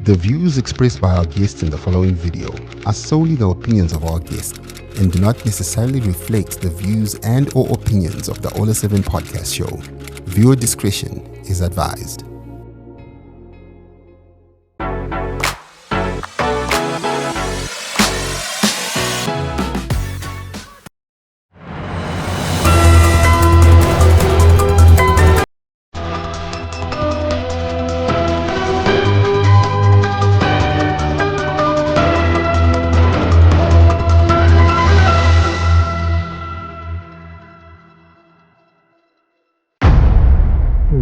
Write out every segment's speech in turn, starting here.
The views expressed by our guests in the following video are solely the opinions of our guests and do not necessarily reflect the views and or opinions of the Ollah 7 podcast show. Viewer discretion is advised.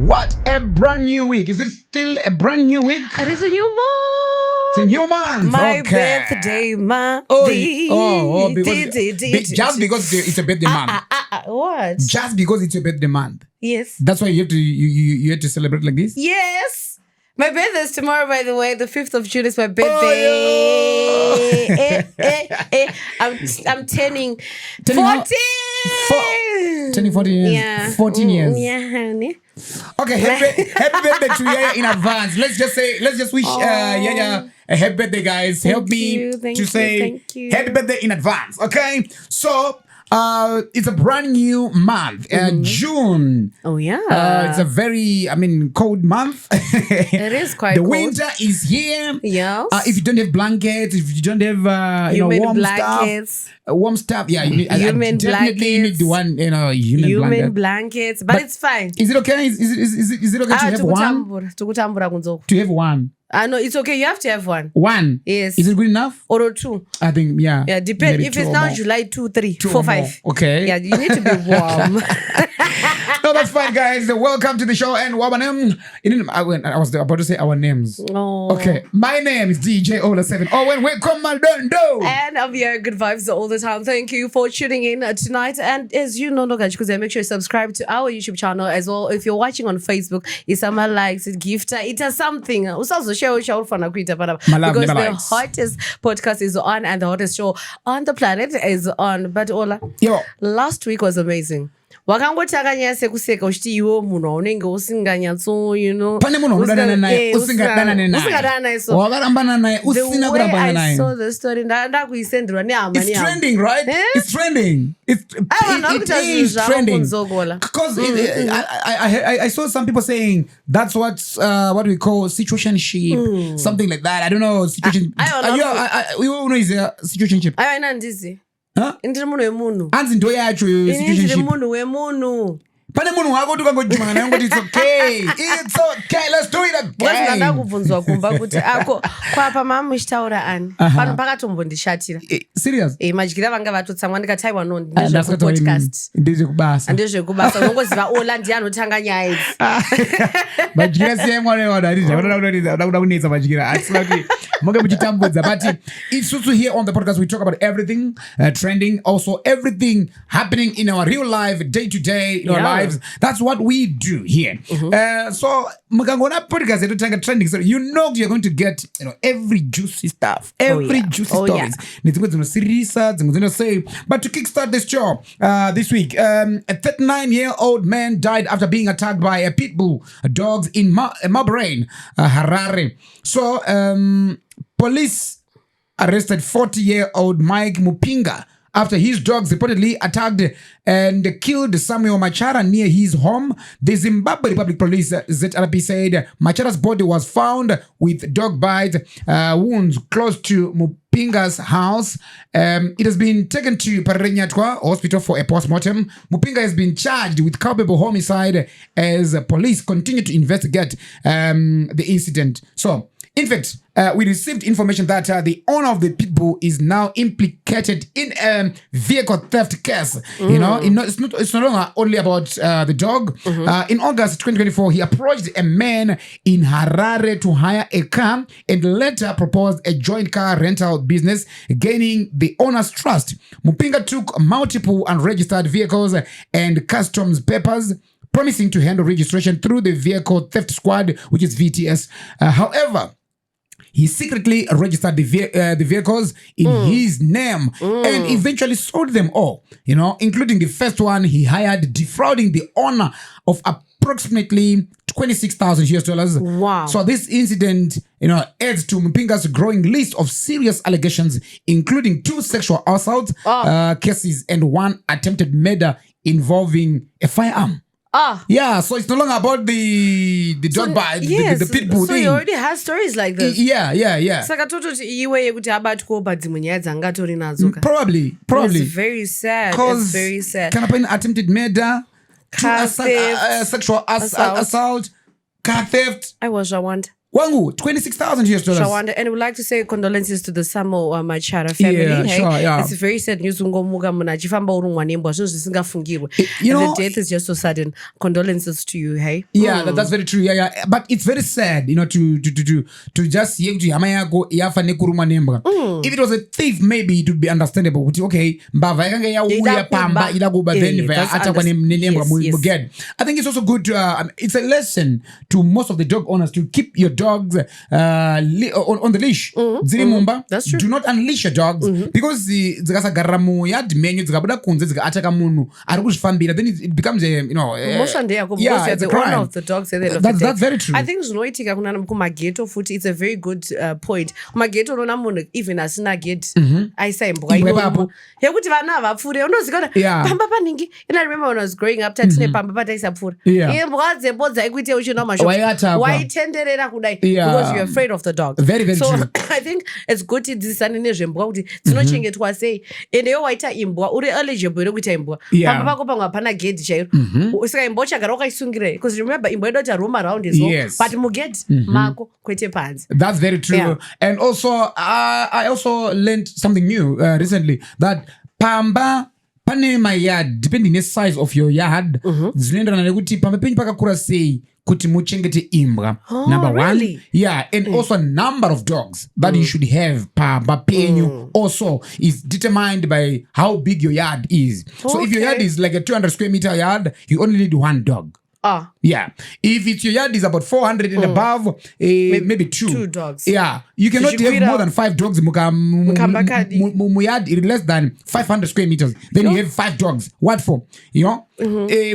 What a brand new week. Is it still a brand new week? It is a new month. It's a new month. My okay. birthday month. Just because it's a birthday month. What? Just because it's a birthday month. Yes. That's why you have to you have to celebrate like this? Yes. My birthday is tomorrow, by the way. The 5th of June is my birthday. I'm turning 14. Turning 14 years. Yeah. 14 years. Yeah, honey. Okay, happy birthday to Yayha in advance. Let's just wish Yayha a happy birthday, guys. Help me to say happy birthday in advance. Okay, so it's a brand new month, June. Oh yeah, it's a very, cold month. It is quite the cold. winter is here. Yes. If you don't have blankets, if you don't have warm stuff, yeah, you need, definitely you need the one, human blankets. But it's fine. Is it okay? Is it okay to have one? To have one. No, it's okay. You have to have one. One? Yes. Is it good enough? Or two. I think, yeah. Yeah, depends. If it's now July 2, 3, 4, 5. Okay. Yeah, you need to be warm. No, that's fine, guys. Welcome to the show. And what my name? I was about to say our names. Oh. Okay. My name is DJ Ollah 7. Oh, when we come, and I'm here, Good Vibes all the time. Thank you for tuning in tonight. And as you know, make sure you subscribe to our YouTube channel as well. If you're watching on Facebook, it's some likes, it gift, it has something. Also share because the hottest podcast is on and the hottest show on the planet is on. But Ollah, last week was amazing. Wakangotaka sekuseka uchiti iwo munhu unenge usinganyatso pane munhu unodana naye usingadana naye wakarambana naye usina kurambana naye. I saw the story ndakuisenderwa nehama. It's trending, right? It's trending. It is trending because I saw some people saying that's what we call situationship, something like that. I don't know, situation. We all know is a situationship. Huh? Indiri munhu wemunhu. Anzi ndo yacho situationship. Indiri munhu wemunhu. Pane munhu wako tukangojimana naye ngoti it's okay. It's okay. Let's do it again. Wazina ndakubvunzwa kumba kuti ako kwapa mamuchitaura ani. Pano pakatombondishatira. Serious? Madyira vanga vatotsamwa ndikataiwa no ndezve podcast. Ndezvekubasa. Ndezvekubasa. Unongoziva Ollah ndiye anotanga nyaya idzi. Madyira siyemwana wadari ndakuda kunetsa madyira. Asina kuti moge muchitambudza, but it's also here on the podcast we talk about everything trending, also everything happening in our real life, day to day in our lives. That's what we do here. So mukangona podcast etotanga trending, so you're going to get every juicy stuff, juicy stories. Nedzimwe dzinosirisa, dzimwe dzinosay. But to kickstart this show this week, a 39-year-old man died after being attacked by a Pitbull dogs in Zimbabwe, Harare. So police arrested 40-year-old Mike Mupinga after his dogs reportedly attacked and killed Samuel Machara near his home. The Zimbabwe Republic Police, ZRP, said Machara's body was found with dog bite wounds close to Mupinga's house. It has been taken to Parenyatwa Hospital for a post-mortem. Mupinga has been charged with culpable homicide as police continue to investigate the incident. So, in fact, we received information that the owner of the Pitbull is now implicated in a vehicle theft case. It's no longer only about the dog. In August 2024, he approached a man in Harare to hire a car and later proposed a joint car rental business, gaining the owner's trust. Mupinga took multiple unregistered vehicles and customs papers, promising to handle registration through the Vehicle Theft Squad, which is VTS. However, he secretly registered the vehicles in his name and eventually sold them all, including the first one he hired, defrauding the owner of approximately $26,000. Wow. So this incident, adds to Mpinga's growing list of serious allegations, including 2 sexual assault cases and 1 attempted murder involving a firearm. Yeah, so it's no longer about the dog bite, the Pitbull so thing. he already has stories like this. Yeah. Saka tototi iwe yekuti abatwa padzimwe nyaya dzanga atori nadzo. Probably. It's very sad. It's very sad. Can happen attempted murder, Car theft, sexual assault, car theft. I was Shawanda. Wangu, $26,000. Shawanda, and I would like to say condolences to the Samo Machara family. Yeah, sure, yeah. It's very sad news. Ngomuga muna chifamba urungwa nembo so zisingafungirwe. The death is just so sudden. Condolences to you, hey. Yeah, that's very true. Yeah. But it's very sad, to just hear to Yamayago yafa nekuruma nemba. If it was a thief, maybe it would be understandable. Okay, mbava yakanga ya uya pamba ilaguba then acha kwa nemba muged. I think it's also good to it's a lesson to most of the dog owners to keep your dogs on the leash. That's true. Do not unleash your dogs because zikasagarra mu yard menu zikabuda kunze zikaataka munhu ari kuzvifambira, then it becomes a the owner of the dogs. That's very true. I think zvinoitika kumageto futi, it's a very good point. Kumageto unoona munhu even asina gate aisa imbwa inomo yekuti vana havapfuure unozikana pamba paningi. And I remember when I was growing up tatine pamba pataisa pfuura imbwa dzepo dzaikuite uchina mashopu waitenderera kudai because you're afraid of the dog. Very, very so true. I think it's good to dzidzisane nezvembwa kuti dzinochengetwa sei and iwe waita imbwa uri eligible rekuita imbwa pamba pako pamwe hapana gate chairo saka imbwa uchagara wakaisungira because remember imbwa inoita roam around as well but mugate mako kwete panze. That's very true. And also I also learned something new recently that pamba pane my yard depending the size of your yard zvinoenderana nekuti pamba penyu pakakura sei kuti muchengete imbwa. Number really? 1, and also number of dogs that you should have pamba penyu also is determined by how big your yard is. So if your yard is like a 200 square meter yard, you only need 1 dog. Yeah. If it's your yard is about 400 and above, maybe 2 dogs. Yeah. You cannot have more than 5 dogs muyard less than 500 square meters. Then you have 5 dogs. What for?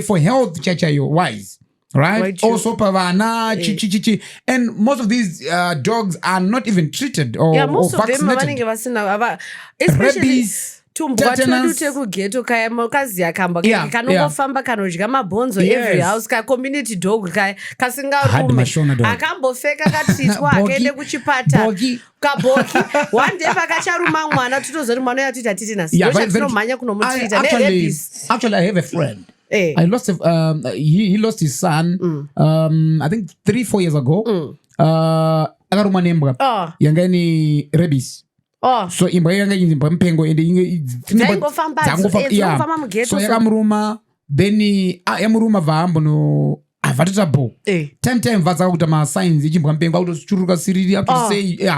For health chacha wise. Right? Also pavana, chichi. And most of these dogs are not even treated or most of vaccinated. Them especially tumbwa twedu tekugeto kaya kaziya kamba kanongofamba kanodya mabhonzo every house ka community dog kaya kasingarume akambofeka katritwa akaende kuchipatara kabhoki one day pakacharuma mwana tutozoti mwana yatuita titina tinomhanya kunomutrita nerebis. Actually, I have a friend. I lost he lost his son I think 3-4 years ago. Akarumwa nembwa yanga ni rabies. So imbwa yanga imbwa mpengo ende so yakamuruma then yamuruma vaambono avatotabo time vadzaka kuita masigns echimbwa mpengo akutochururuka siriri akutisei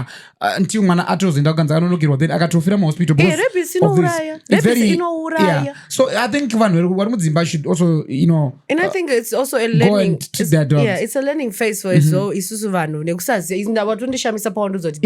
until mwana atozoenda kuganza anonokerwa then akatofira muhospital so I think vanhu vari mudzimba should also and I think it's also a learning it's a learning phase for so isusu vanhu nekusaziva ndava tondishamisa paundozoti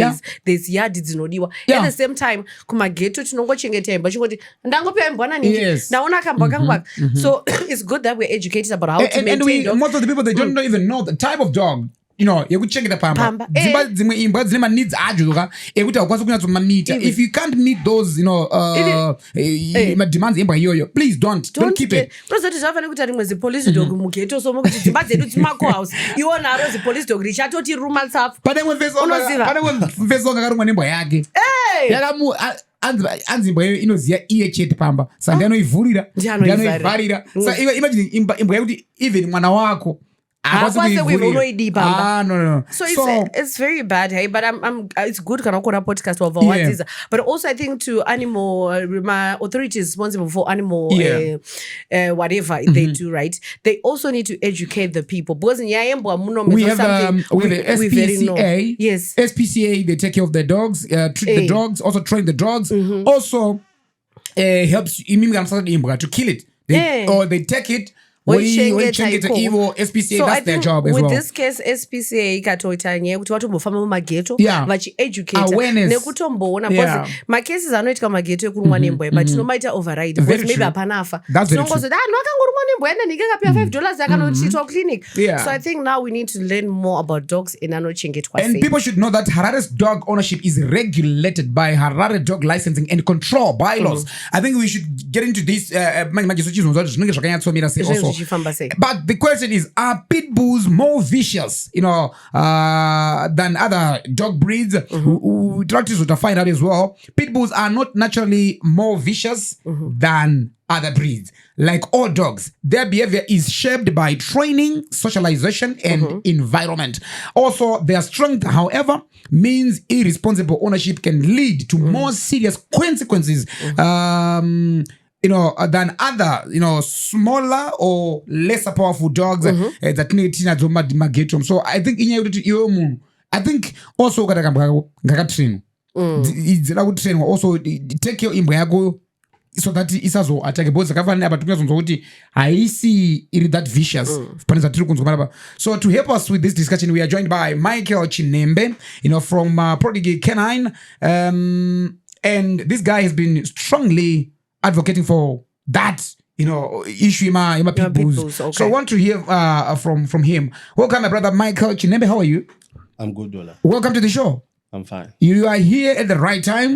there's yard dzinodiwa at the same time kumageto tinongochengeta imba chingoti ndangopiwa imbwa naningi ndaona kambwa kangwaka so it's good that we're educated about how to maintain dogs. Most of the people, they don't even know the type of dog. Yekuchengeta pamba. Dzimwe imbwa dzine needs adzo ekuti haukwanisi kunyatsomamita. If you can't meet those demands imbwa iyoyo, please don't keep it. Prozoti zvafana kuti rimwe zipolice dog mugeto so mokuti dzimba dzedu dzimako house iwo naro zipolice dog richatoti ruma tsafu. Pane mfeso akarumwa nembwa yake. Yakamu anzi imbwa iyoyo inoziya iye chete pamba saka ndanoivhurira ndanoivharira. Saka imagine imbwa yekuti even mwana wako no. So it's very bad, hey. But it's good kana ukona podcast of what but also I think to animal authorities responsible for animal whatever they do, right? They also need to educate the people because we have SPCA. Yes, SPCA. They take care of the dogs, treat the dogs, also train the dogs. Also helps to kill it. Or they take it Woichengeta ivo SPCA, So I that's their think job as with well. this case SPCA ikatoita nyaya yekuti vatombofamba mumageto Yeah. vachieducata Awareness. nekutomboona Yeah. because macases anoitika mumageto ekurumwa nembwa but tinomaita override Very because maybe true. hapana afa That's very true. tinongozoti no akangorumwa nembwa yenda ndinge kapia $5 akanotiitwa clinic. Yeah. So I think now we need to learn more about dogs in anochengetwa And people should know that Harare's dog ownership is regulated by Harare Dog Licensing and Control bylaws. I think we should get into this. But the question is, are pit bulls more vicious, than other dog breeds? We try to find out as well. Pit bulls are not naturally more vicious than other breeds. Like all dogs, their behavior is shaped by training, socialization, and environment. Also, their strength, however, means irresponsible ownership can lead to more serious consequences than other, smaller or lesser powerful dogs that need to. So I think I think also ngakatrain. Also take your imbwa yako so that isazo attack both akafanira abatumira zonzo kuti haisi iri that vicious paneza tiri kunzwa maraba. So to help us with this discussion we are joined by Michael Chinembe from Prodigy Canine, and this guy has been strongly advocating for that issue in my pit bulls. Okay. So I want to hear from him. Welcome, my brother Michael Chinembe. How are you? I'm good, Ollah. Welcome to the show. I'm fine. You are here at the right time,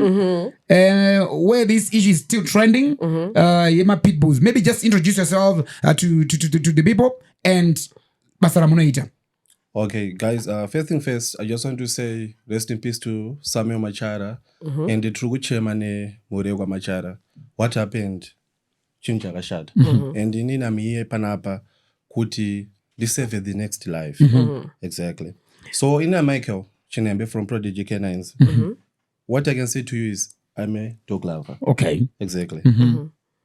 where this issue is still trending. My pit bulls. Maybe just introduce yourself to the people and Basara Munaita. Okay, guys. First thing first, I just want to say rest in peace to Samuel Machara and the true chairman Muregwa Machara. What happened? Chinja Rashad. And Nina Mie Panapa Kuti save the next life. Exactly. So in Michael Chinembe from Prodigy Canines. What I can say to you is I'm a dog lover. Okay. Exactly.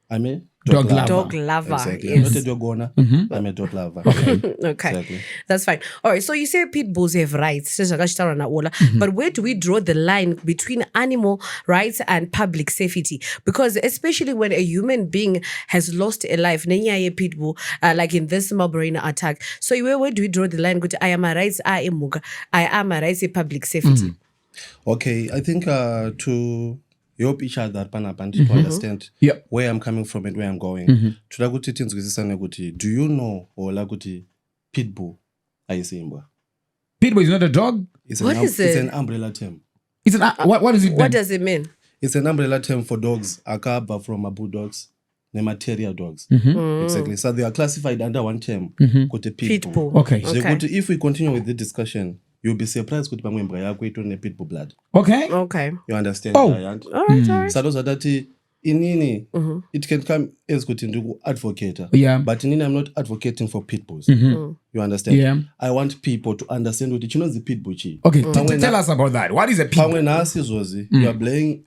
I'm a Dog lover. Dog lover. Exactly. Yes. I'm not a dog owner. I'm a dog lover. Okay. Exactly. That's fine. All right. So you say pit bulls have rights. But where do we draw the line between animal rights and public safety? Because especially when a human being has lost a life, pit bull, like in this Zimbabwe attack. So where do we draw the line? I am a rights, I am a rights in public safety. Okay. I think to help each other to understand where I'm coming from and where I'm going. Do you know or laguti pitbull aisimbwa? Pitbull is not a dog. It's It's an umbrella term. It's an what is it? What does it mean? It's an umbrella term for dogs. Akaba from bulldogs, material dogs. Exactly. So they are classified under one term. Pitbull. Okay. So if we continue with the discussion, you'll be surprised kuti pamwe mbwa yako itone pitbull blood. Okay. You understand? All right. So those are that inini it can come as kuti ndugu advocate. Yeah. But inini I'm not advocating for pitbulls. You understand? Yeah. I want people to understand what the pitbull chi. Okay. Tell us about that. What is a pitbull? Pamwe nasi zozi you are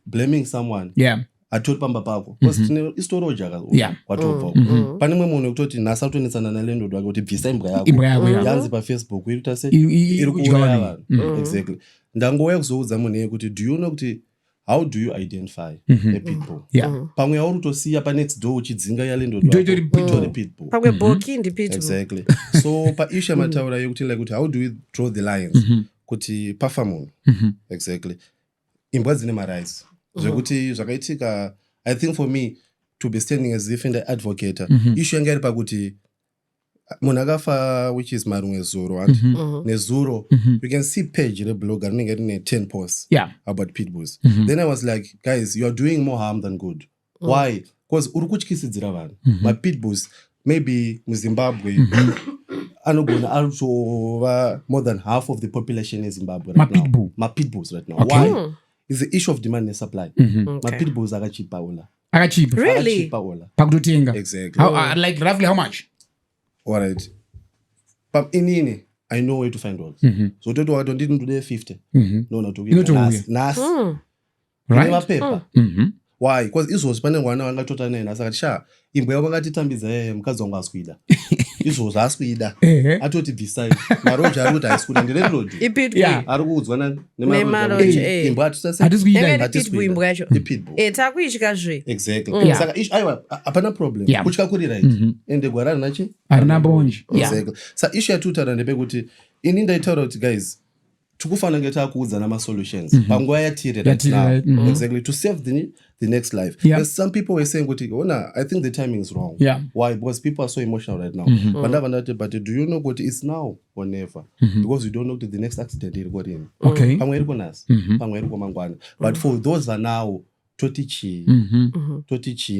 blaming someone. Yeah. Atoti pamba pako because tine istori ojaka watobva pane mwe munhu kutoti nhasi atonesana nalendo dwake kuti bvisa imbwa yako yanzi paFacebook iri se iri kuuraya vanhu. Exactly. Ndangouya kuzoudza munhu iye kuti do you know kuti how do you identify a pitbull? Pamwe auri kutosiya panext door uchidzinga yalendo dwake pitbull Pamwe boki ndi pitbull. Exactly. So paishu yamataura yekuti like kuti how do we draw the lines kuti pafa munhu. Exactly. Imbwa dzine marights zvekuti zvakaitika. I think for me to be standing as if and advocate issue yanga iri pakuti munhu akafa which is marumwe zuro and nezuro you can see page reblogger rinenge rine 10 posts about pitbulls. Then I was like, guys, you are doing more harm than good. Why? Because uri kutyisidzira vanhu. Pitbulls maybe muZimbabwe anogona arutova more than half of the population in Zimbabwe right now. Pitbulls right now. Okay. Why? It's the issue of demand and supply. Pitbulls akachipa Ollah. Really? Pakutotenga. Exactly. Like roughly how much? All right. But inini I know where to find dogs. So toto wakatonditi today 50. No, not to Nas. Right. Paper. why because izvozvi pane mwana wangatota naye nhasi akati sha imbwa yavo vakatitambidza mukadzi wangu asikuida izvozvo asikuida atoti bvisai maroji ari kuti haisikuida ndereroji ari kuudzwa nemaroji imbwa imbwa yacho takuityazve exactly saka aiwa hapana problem kutya kuri right ende gwara rinachi harina mbonji exactly saka ishu yatiutaura ndepekuti ini ndaitaura kuti guys tikufanira kunge takuudzana masolutions panguva yatiri right now exactly to save the next life because some people were saying kuti I think the timing is wrong why because people are so emotional right now but do you know kuti it's now or never because you don't know the next accident iri kodini pamwe iri konasi pamwe iri komangwana but for those are now totichi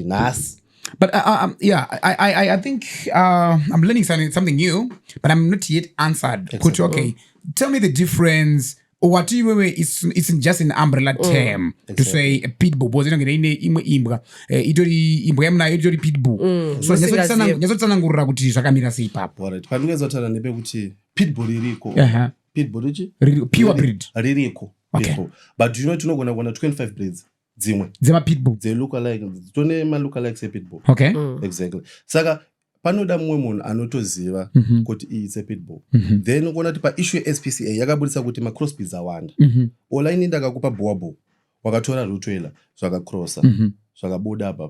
nhasi. But I think I'm learning something new, but I'm not yet answered. Exactly. Okay, tell me the difference. What do you mean? It's just an umbrella term to say a pitbull. Because you know, imbwa yamna itori pitbull. So nyazotsana ngurira kuti zvakamira sei papo. Alright. Pandingezotana nepekuti pitbull iriko. Pitbull ichi? Pure breed. Ririko. Okay. But you know tinogona 25 breeds. Dzema pitbull. They look alike. Tone look alike say pitbull. Okay. Exactly. Saka panoda mumwe munhu anotoziva kuti it's a pitbull. Then ukona kuti paissue SPCA yakabudisa kuti macrossbreeds awanda. Ollah ini ndakakupa boabo wakatora rottweiler zvakakrossa zvakabuda apa.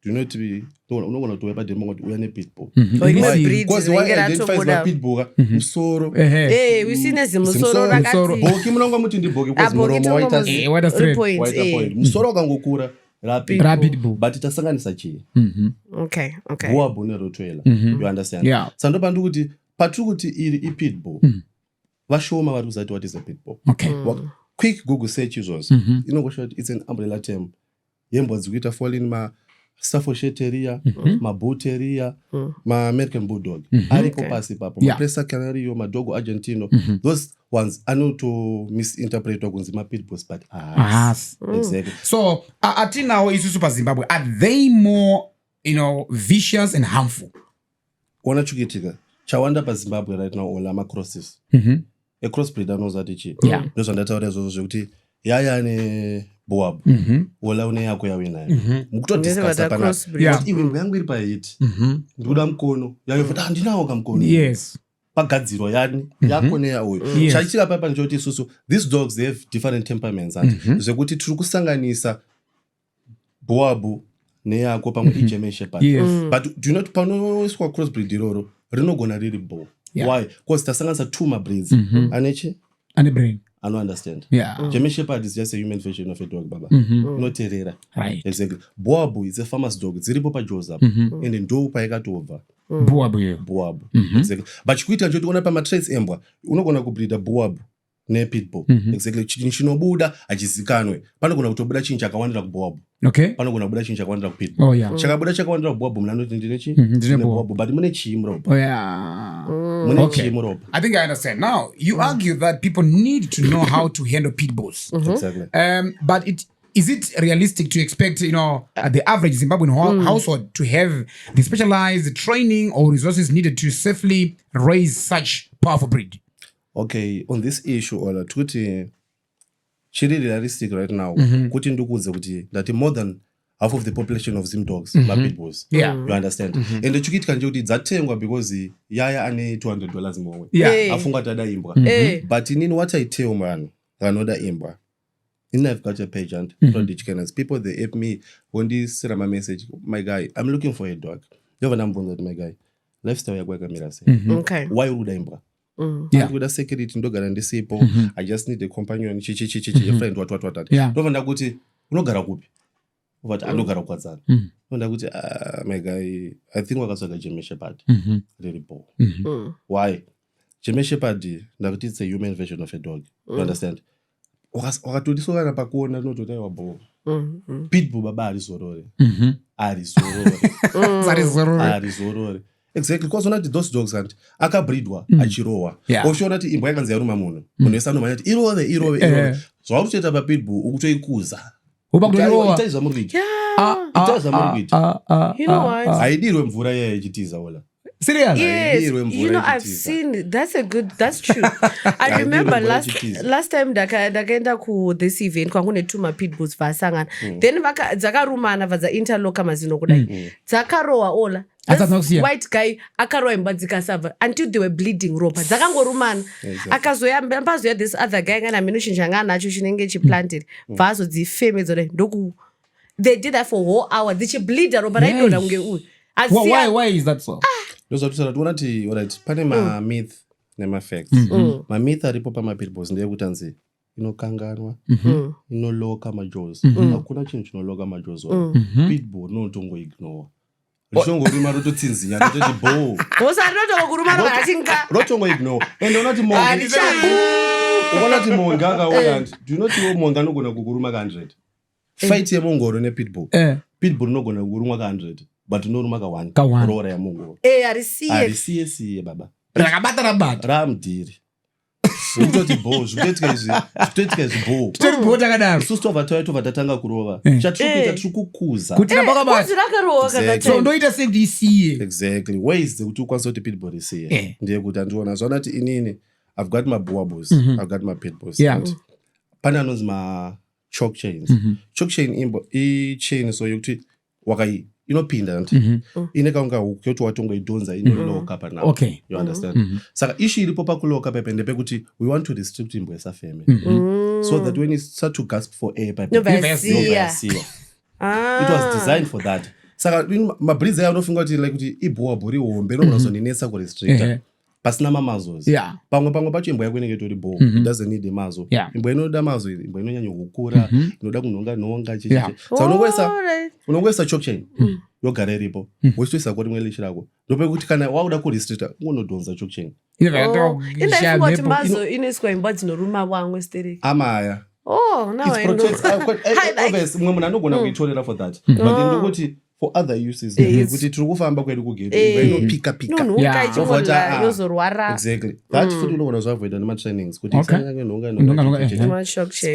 Do you know to be unogona kutoya pademo kuti uya nepitbull. Because why identifies mapitbull musoro. We see musoro rakati. Boki munonga muti ndiboki because muromo waita point. Musoro wakangokura rapidbull but tasanganisa chii. Okay. Boabo nerottweiler. You understand? Sandopa ndikuti patiri kuti iri ipitbull. Vashoma vari kuzati what is a pitbull. Okay. Quick Google search izvozvo inongoshowa kuti it's an umbrella term yembwa dzikuita falling Staffordshire Terrier, Bull Terrier, American Bulldog. Aripo pasi papo. Presa Canario, Dogo Argentino. Those ones are not to misinterpret kunzi pitbulls, but exactly. So, until now, isusu pa Zimbabwe, are they more, vicious and harmful? Ona chukitika. Chawanda pa Zimbabwe right now Ollah macrosses. A crossbreed knows that ichi. Those on that zvekuti Yayha ne boab. Ollah une yako yawe nayo. Mukutodiscussa pana. Even yangu iri paiti. Ndikuda mukono. Yayo futa ndinawo kamkono. Yes. Pagadziro yani yako neyawo. Chaichira papa njoti isusu these dogs they have different temperaments and zvekuti tiri kusanganisa boab neyako pamwe iGerman shepherd. But do you not panoiswa crossbreed iroro rinogona riri bull. Why? Because tasanganisa two breeds. Anechi? Ane brain. I don't understand. German shepherd is just a human version of a dog, baba. Not terera. Right. Exactly. Boab is a farmer's dog. Ziripo pa Joseph. And then do pa ikatova. Boab. Exactly. But chikuita njoti ona pa matraits embwa. Unogona kubreeda boab ne pitbull. Exactly. Chinobuda achizikanwe. Panogona kutobuda chinhu chakawandira kuboab. Okay. Panogona kubuda chinhu chakawandira kupitbull. Oh yeah. Chakabuda chakawandira kuboab mnanoti ndinechi? Ndine boab. But mune chimuroba. Oh yeah. Okay. I think I understand. Now, you argue that people need to know how to handle pitbulls. Exactly. But is it realistic to expect, the average Zimbabwean household to have the specialized training or resources needed to safely raise such powerful breed? Okay, on this issue, Ollah, chiri realistic right now. Kuti ndikuudze kuti that more than half of the population of Zim dogs are pitbulls. You understand? And the chikitika njoti dzatengwa because Yayha ane $200 more. Afunga tada imbwa. But in what I tell man, another imbwa. I've got a page and people they help me when they send my message. My guy, I'm looking for a dog. You have a number that my guy. Lifestyle ya kweka mirase. Okay. Why would I imbwa? With a security ndogara ndisipo. I just need a companion. A friend what. Ndovanda kuti unogara kupi. But anogara kwadzana. Ndovanda kuti my guy, I think wakatsvaga German shepherd. Really bold. Why? German shepherd ndakuti it's a human version of a dog. You understand? Wakatodisokana pakuona nototi aiwa pitbull baba arizorore exactly because unati those dogs and akabreedwa achirowa oshoona kuti imbwa yakanzi yaruma munhu wese anomanya kuti irove zvakutoita papitbull ukutoikuza itaiza muri kuita You know what? haidirwe mvura yaya ichitiza Ollah Serious? Yes, Ndiro you know, I've mvura seen. That's true. I remember last time ndakaenda ku this event kwangune tuma pitbulls vasangana. Then dzakarumana vadza interlock mazino kudai. Dzakarowa Ollah. This white guy akarowa imba dzikasabva until they were bleeding ropa. Dzakangorumana. Akazoya mbazoya this other guy ngana minushinja ngana nacho chinenge chiplanted. Vazo dzifeme dzore ndoku. They did that for a whole hour. They bleed ropa right now unge uyu. Why is that so? Ndozatisati alright pane myth facts. Myth aripo pamapitbulls ndeyekuti anzi inokanganwa inoloka majaws. Hakuna chinhu chinoloka majaws. Pitbull notongoignore richongorima rototsinzinya rototi bow rotongoignore ende unati monga akauya do you know kuti monga anogona kukuruma ka100 fight yemongoro nepitbull pitbull inogona kukurumwa ka100 but unoruma ka1 roora yamongoro arisiye baba rakabata ramudhiri zvekutoti bow zvikutoitika izvi bow isusu tobva tatanga kurova chatikuita tiri kukuza kuti so ndoita sekuti isiye exactly ways dzekuti ukwanisa kuti pitbull isiye ndeyekuti andiona zvaona kuti inini I've got my boabos I've got my pitbulls pane anonzi chalk chains chalk chain chain so yekuti wakai inopinda nti ine kaunga kuti watongoidonza inoloka pana you understand saka ishi iripo pakuloka pepende pekuti we want to restrict imbwa esafeme so that when it start to gasp for air it was designed for that saka mabreeds aya unofunga kuti like kuti ibhoabho rihombe rinogona kurestricta pasina mamazos pamwe pacho imbwa yako inenge itori bow it doesn't need a mazo imbwa inoda mazo imbwa inonyanya kukura inoda kunhonga saka unongoisa chalk chain yogara iripo wochitoisa ko rimwe lishi rako ndopekuti kana wakuda kurestricta ungonodhonza chalk chain kuti mazo inoiswa imbwa dzinoruma vamwe stereki amaya obvious mumwe munhu anogona kuitorera for that but ndokuti for other uses kuti tiri kufamba kwedu kugate inopika yozorwara exactly that futi unogona zvaavoida nematrainings kuti isanyange nhonga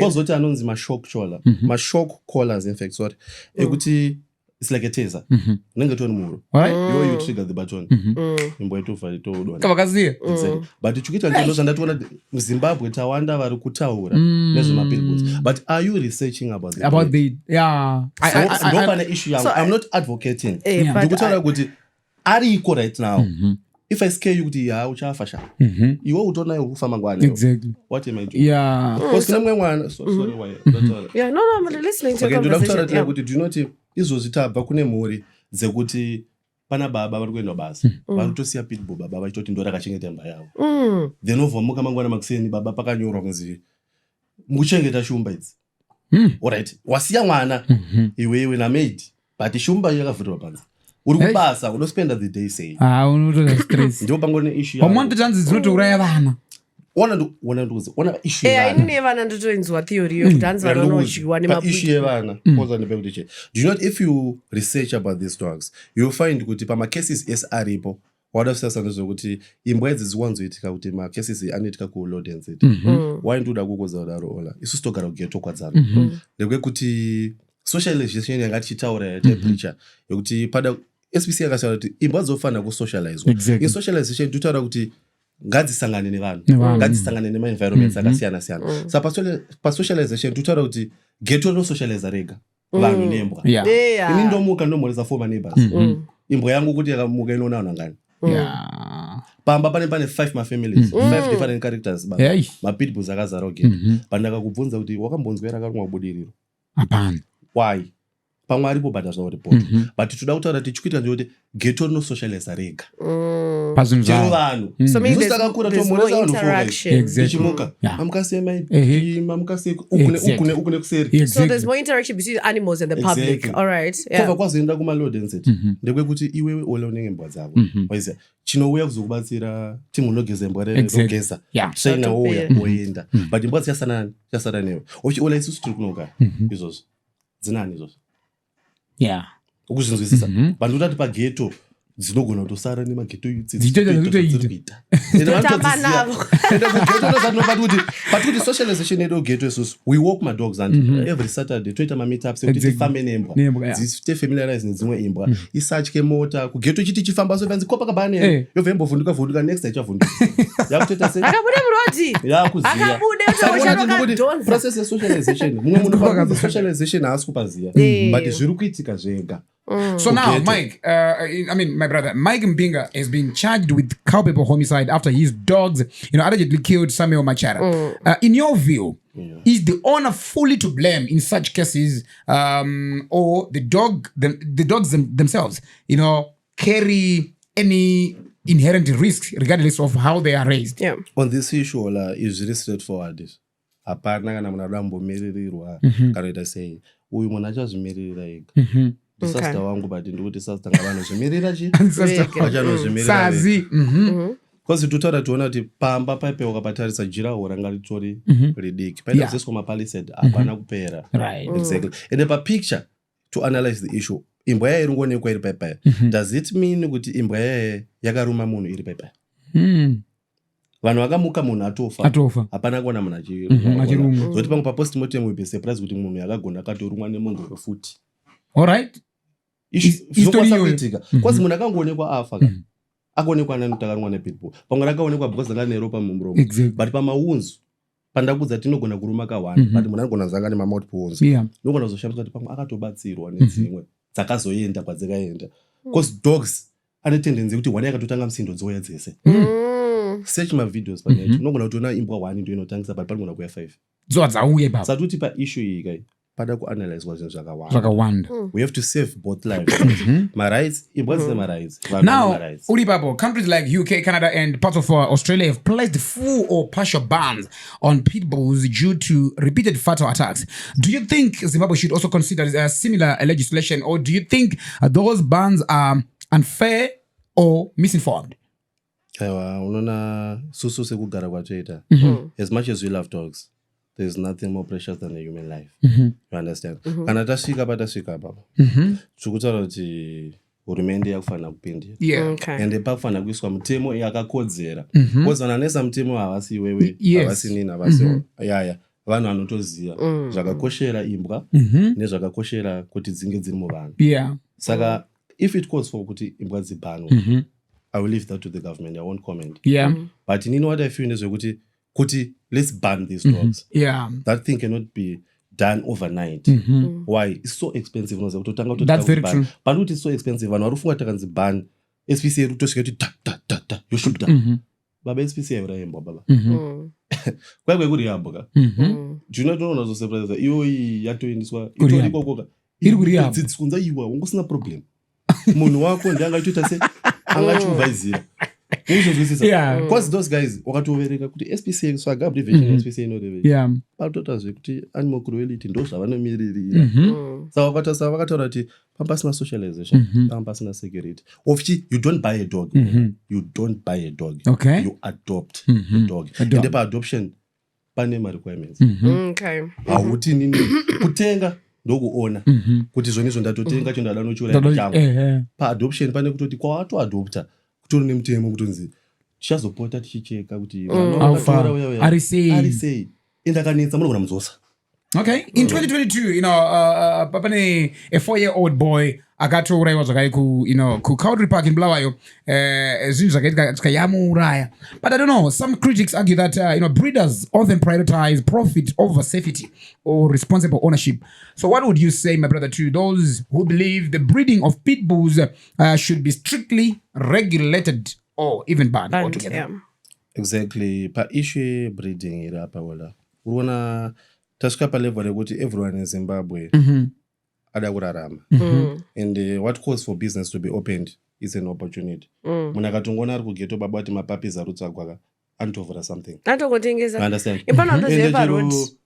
kozoti anonzi mashock collar mashock collars in fact sorry ekuti it's like a taser unenge tori muro you trigger the button imbwa itobva itodonha kavakaziya exactly but tichikuita ndizvo zvandationa muzimbabwe tawanda vari kutaura nezvemapitbulls but are you researching about the ndopane issue yangu I'm not advocating ndikutaura kuti ariko right now if I scare you kuti uchafa sha iwe utona ukufa mangwana what am I doing because kuna mwe mwana sorry why no I'm listening to your conversation kuti do you know izvozvi tabva kune mhuri dzekuti pana baba vari kuenda basa vari kutosiya pitbull baba vachitoti ndo rakachengeta imba yavo then ovhamuka mangwana makuseni baba pakanyorwa kunzi mukuchengeta shumba idzi alright wasiya mwana iwewe namaid but shumba yakavhurirwa panze uri kubasa unospenda the day say unotoda stress ndipo pangone issue pamwe tanzi dzinotouraya vana ona issue inini vana ndotoinzwa theory yokudanza vanodyiwa issue yevana poza ndepekuti do you know if you research about these dogs you'll find kuti pamacases aripo wadafisasa ndezvekuti imbwa idzi dziwanzoitika kuti macases anoitika kuload and set why ndoda kukoza kudaro Ollah isusu togara kugeto kwadzaro ndekwekuti socialization yanga tichitaura temperature yokuti pada SPC yakasara kuti imbwa dzofanira kusocialize in socialization tutaura kuti ngadzisangane nevanhu ngadzisangane nemaenvironments akasiyana-siyana saka pasocialization tutaura kuti geto rinosocializa rega vanhu nembwa ini ndomuka ndomhoresa 4 neighbors imbwa yangu kuti yakamuka inoona vanhu angani pamba pane 5 mafamilies 5 different characters mapitbulls akazara geto pandakakubvunza kuti wakambonzwa rakarumwa kubudiriro hapana why pamwe aripo bata zvauripoto but toda kutaura tichikuita ndekuti geto rinosocializa rega chero vanhu takakura tomhoresa vanhu tichimuka mamukasema ukune kuseri so there's more interaction between animals and the public alright kobva kwazoenda kumaload and set ndekwekuti iwewe Ollah unenge mbwa dzavo waiziya chinouya kuzokubatsira timu unogeza mbwa rogeza traina wouya woenda but imbwa dzichasara newe Ollah isusu tiri kunogara izvozvo dzinani izvozvo ukuzvinzwisisa vanhu utati pageto dzinogona kutosara nemageto youths Dzitoita. Totamba navo. But kuti socialization yedu geto isusu we walk my dogs and every Saturday toita ma-meetups ekuti tifambe nembwa dzite familiarize nedzimwe imbwa isatye mota kugeto chiti chifamba so vanzi kopa kabane yobva imbovhunduka next ichavhunduka yakutoita se Akabude murodi. yakuziya Akabude utoshaka process ye-socialization mumwe munhu pakuti socialization haasi kupaziya but zviri kuitika zvega. So now, Mike, my brother, Mike Mbinga has been charged with culpable homicide after his dogs, allegedly killed Samuel Machara. In your view, is the owner fully to blame in such cases, or the dogs themselves, carry any inherent risks regardless of how they are raised? Yeah. On this issue, Ollah, is very straightforward. Apana kana munhu arambomirirwa kana ita sei uyu munhu achazvimirira ega. Disaster wangu but ndikuti disaster ngavanozvimirira vachanozvimirira because totaura tiona kuti pamba paipeuka patarisa jiraho ranga ritori ridiki paitaziswa mapalisade hapana kupera. Exactly. And papicture to analyze the issue imbwa yaye iringoonekwa iri paipaya does it mean kuti imbwa yaye yakaruma munhu iri paipaya? Vanhu vakamuka munhu atofa hapana kuona munhu achirumwa zoti pamwe papostmortem we be surprised kuti munhu yakagona akatorumwa nemondoro futi. Alright. Zvokwasaitika kwazi munhu akangoonekwa afa ka akaonekwa nani takarumwa nepitbull pamwe rakaonekwa because anga neropa mumuromo but pamaunzu pandakudza tinogona kuruma ka1 but munhu anogona zanga nemamouth pounds nogona kuzoshamiswa kuti pamwe akatobatsirwa nedzimwe dzakazoenda kwadzikaenda because dogs ane tendency kuti wani yakatotanga musindo dzoya dzese search mavideos panet unogona kutoona imbwa 1 ndio inotangisa but panogona kuya 5 dzoa dzauye baba satuti pa issue iyi kai pada kuanalyze zvinhu zvakawanda. We have to save both lives. My rights, imbwa dzine my rights. Now, Ulipapo, countries like UK, Canada, and parts of Australia have placed full or partial bans on pit bulls due to repeated fatal attacks. Do you think Zimbabwe should also consider similar legislation, or do you think those bans are unfair or misinformed? Unoona susu sekugara kwatoita. As much as we love dogs, there's nothing more precious than a human life. You understand? Kana tasvika apa tikutaura kuti hurumende yakufanira kupindira ende pakufanira kuiswa mutemo yakakodzera because vananesa mutemo havasi iwewe havasi nini havasi yaya vanhu vanotoziva zvakakoshera imbwa nezvakakoshera kuti dzinge dziri muvanhu. Saka if it calls for kuti imbwa dzibhanwe I will leave that to the government. I won't comment. But you know what I feel is kuti let's ban these dogs. That thing cannot be done overnight. Why? It's so expensive. That's very true. But it's so expensive. And warufunga takanzi ban SPCA rutosvika kuti ta you should baba SPCA urayembo baba. Kwai kuri yambo ka. Do you know unozo surprise iyo yatoendiswa itori kokoka. Iri kuri yambo. Dzikunza iwa ungusina problem. Munhu wako ndianga itoita se angachuvhaizira. Because those guys wakatovereka kuti SPCA so abbreviation SPCA inoreva patotazve kuti animal cruelty ndo zvavanomiririra saka vakataura kuti pambasina socialization pambasina security ofchi you don't buy a dog you don't buy a dog you adopt a dog and paadoption pane ma-requirements hauti nini kutenga ndokuona kuti zvonizvo ndatotenga chondada nochiuraya changu paadoption pane kutoti kwawatoadopta kutori nemutemo kutonzi tichazopota tichicheka kuti ari sei ende akanetsa munogona mudzosa. Okay, in 2022, pane a 4-year-old boy akatouraiwa zvakare ku Country Park in Bluffhill, zvinhu zvakaitika tikayamuuraya. But I don't know, some critics argue that breeders often prioritize profit over safety or responsible ownership. So what would you say, my brother, to those who believe the breeding of pit bulls should be strictly regulated or even banned altogether? Exactly. Pa issue breeding iri apa wala urona tasvika palevel rekuti everyone in Zimbabwe ada kurarama and what calls for business to be opened is an opportunity. Munhu akatongoona ari kugeto baba kuti mapapis arutsagwa anotovhura something atongotengesa. Understand? Ipanotoziva parodi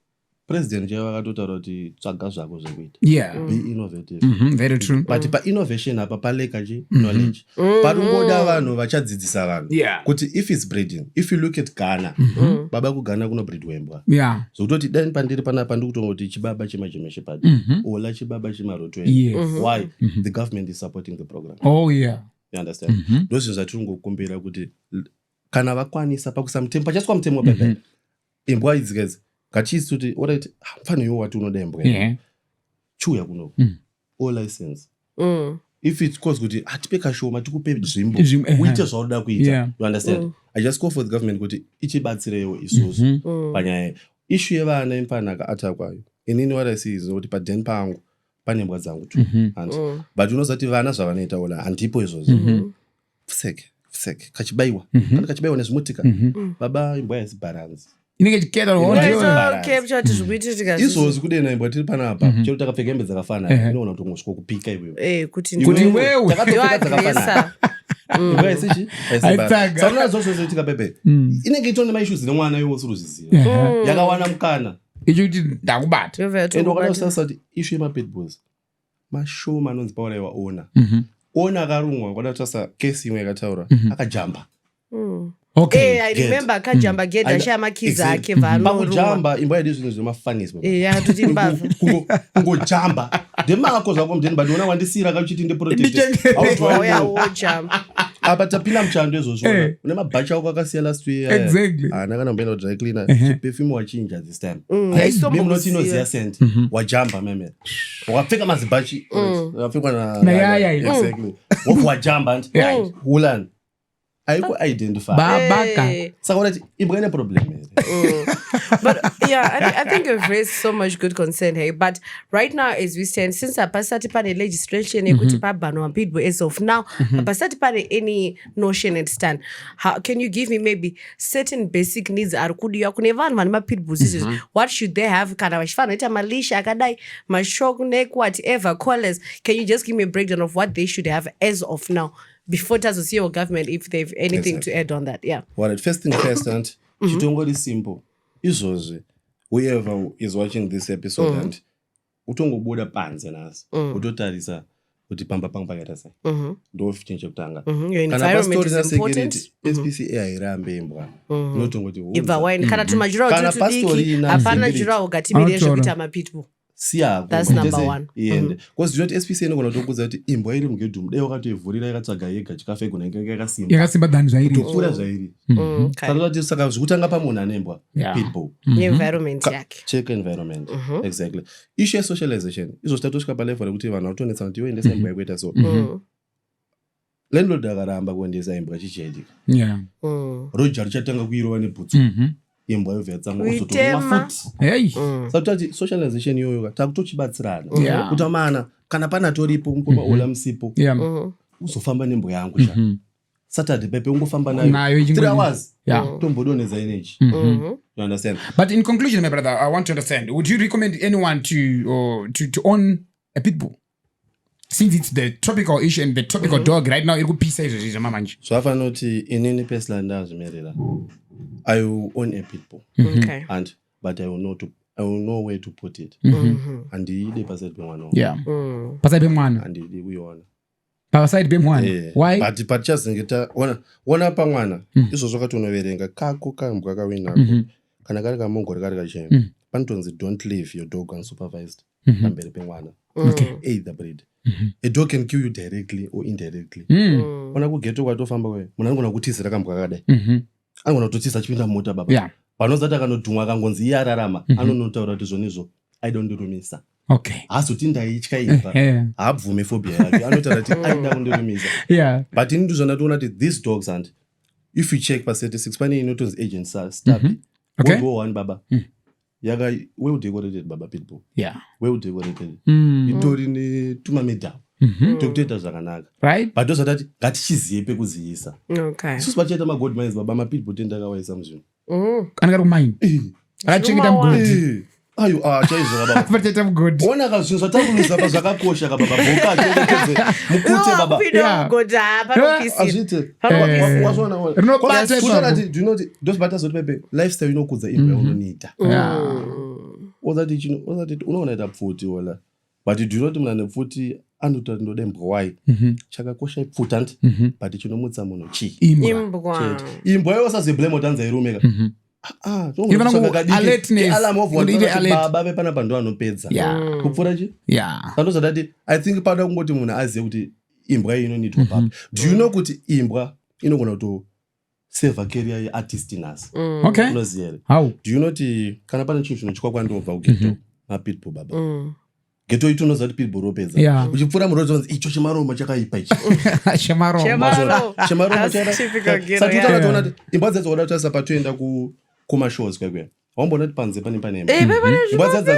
president chaivo vakatotaura kuti tsvaga zvako zvekuita be innovative. Very true. But pa-innovation apa paleka knowledge paringoda vanhu vachadzidzisa vanhu kuti if it's breeding, if you look at Ghana baba kughana kunobreedwa imbwa zvokutoti dani pandiri panapa ndikutongoti chibaba chemajeme shepherd Ollah chibaba chemarotweni. Why? The government is supporting the program. you understand ndozvinhu zvatiri ngokumbira kuti kana vakwanisa pakusamutemo pachaswa mutemo pepe imbwa idzikezi ngatiisi kuti alright mfano iwo wati unoda imbwa chuya kuno all license if it cause kuti atipe kashoma tikupe zvimbo uite zvaunoda kuita you understand I just call for the government kuti ichibatsirewo isusu panyaya issue yevana imfanaka atakwayo inini what I see is kuti padeni pangu pane mbwa dzangu tu but unozati vana zvavanoita ola handipo izvozvo fuseke kachibayiwa kana kachibayiwa nezvimotika baba imbwa yasibaranzi inenge chiketa izvozvi kudena imbwa tiri panapa chero takapfeka hembe dzakafanana inoona kuti ungosvika kupika iwewe kuti wewe takapfeka dzakafanana imbwa yasichi sauna zvozvozoitika pepe inenge itone maissues nemwana iwo usiruzviziva yakawana mukana icho kuti ndakubata ende wakadakusasa kuti issue yemapitbulls mashoma anonzi pauraiwa ona akarumwa wakadakusasa kesi imwe yakataura akajamba Okay. I remember akajamba geda shamakiza ake vanojamba imba yedu zvinhu zvemafanisi yatuti mbava kungojamba ndemako zvako mdeni but ona wandisira kakuchiti ndeprotect apa tapinda muchando ezvozvo une mabhacha ako akasiya last year ndakanamboenda kudry cleaner perfume wachinja this time mimi not inoziya scent wajamba meme wakapfeka mazibhachi wakapfekwa na Yayha exactly wajamba and Ollah I identify babaka saka kuti imbwa ine problem but yeah I think you've raised so much good concern here but right now as we stand since apasati pane legislation yekuti pabhanwa pitbull as of now apasati pane any notion and stand how can you give me maybe certain basic needs ari kudiwa kune vanhu vane mapitbulls what should they have kana vachifanira kuita malisha akadai mashok neck whatever collars can you just give me a breakdown of what they should have as of now before to see your government if they've anything to add on that well first thing first and chitongori simple izvozvi whoever is watching this episode and utongobuda panze nasi utotarisa kuti pamba pangu pakaita sei ndo chinhu chekutanga kana pastori nasecurity SPCA hairambe imbwa unotongoti kana tumajurawo tutudiki hapana jurawo gatimire zvekuita mapitbull siyako that's number one ende because zvoti SPCA inogona kutokudza kuti imbwa iri mugedhumu dai wakatoivhurira yakatsvaga yega chikafu igona inge yakasimba dhani zvairi kutopfuura zvairi saka zvekutanga pamunhu ane imbwa pitbull environment yake check environment exactly issue yesocialization izvo tatosvika palevel rekuti vanhu vatonetsa kuti iwoendesa imbwa yekuita so landlord akaramba kuendesa imbwa chichaitika roja richatanga kuirova nebhutsu imbwa yobvetsango uzotomwa futi sakutati socialization iyoyo takutochibatsirana kuti amana kana pana toripo mukoma Ollah musipo uzofamba nembwa yangu Saturday pepe ungofamba nayo 3 hours tombodonedza energy you understand but in conclusion my brother I want to understand would you recommend anyone to own a pitbull since it's the tropical issue and the tropical dog right now irikupisa izvo zvizvo mamanje so afanira kuti inini personally ndazvimerera I will own a pitbull but I will know where to put it handidi paside pemwana paside pemwana handidi kuiona paside pemwana why but pachazingita ona pamwana izvozvo katonoverenga kako kambwa kawinako kana kari kamongori kari kachena panotonzi don't leave your dog unsupervised pamberi pemwana either breed a dog can kill you directly or indirectly ona kugeto kwatofamba kwe munhu anogona kutizira kambwa kakadai anogona kutotisa achipinda mota baba panozati akanodhumwa akangonzi iye ararama anonotaura kuti zvonizvo aidondirumisa hazoti ndaitya imba haabvume phobia yake anotaura kuti aida kundirumisa but ini ndizvona toona kuti these dogs and if you check pa36 pane inotonzi agent stabi World War I baba yaka well decorated baba pitbull well decorated itori netumamedhawu tokutoita zvakanaka but ndozvatati ngatichizive pekuziisa isusu pachaita magodmines baba mapitbull tendakawaisa muzvinhu anakari kumaini akachengeta mugodi chaizvo mugodi ona kazvinhu zvatanguluza pa zvakakosha kababa bhoka achengetedze mukute baba azvite wazvona do you know ndozibata zoti pepe lifestyle inokudza imba yaunoniita ozati unoona ita pfuti wala but do you know kuti munhu ane pfuti anoti ndode imbwa wai chakakosha ipfuta nti but chinomutsa munhu chii imbwa yosazoblame utanza irumeka baba vepana pando anopedza kupfuura chi andozvatati I think pada kungoti munhu azive kuti imbwa need to pop. Do you know kuti imbwa inogona to save a career artist in us? Okay. How? Do you know kuti kana pane chinhu chinochikwa kwandobva ugeto Pitbull baba. Geto itu unoziva kuti Pitbull ropedza. Yeah. Uchipfuura murodzi unonzi icho chemaroma chakaipa ichi. Shemaroma. That's typical ghetto. Saka tutaona kuti imbwa dzadzo wada kuti patoenda kuma-shows kwekwe. Wambona kuti panze pane imbwa dzadzo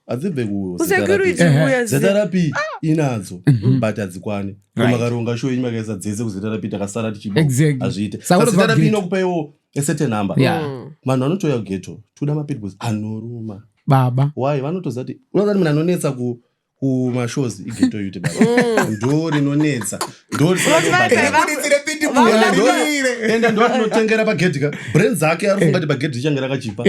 adzibve kuzeta rapi inadzo but hadzikwani makaronga show yenyu makaisa dzese kuzeta rapi takasara tichibo hazviite zeta rapi inokupaiwo certain number. Vanhu vanotouya kugeto toda mapitbulls anoruma baba. Why? Vanotoziva kuti unoziva kuti munhu anonetsa kuma-shows igeto yuti baba ndo rinonetsa enda ndo rinotengera pagedhika brain dzake ari funga kuti bagedhi richange rakachipa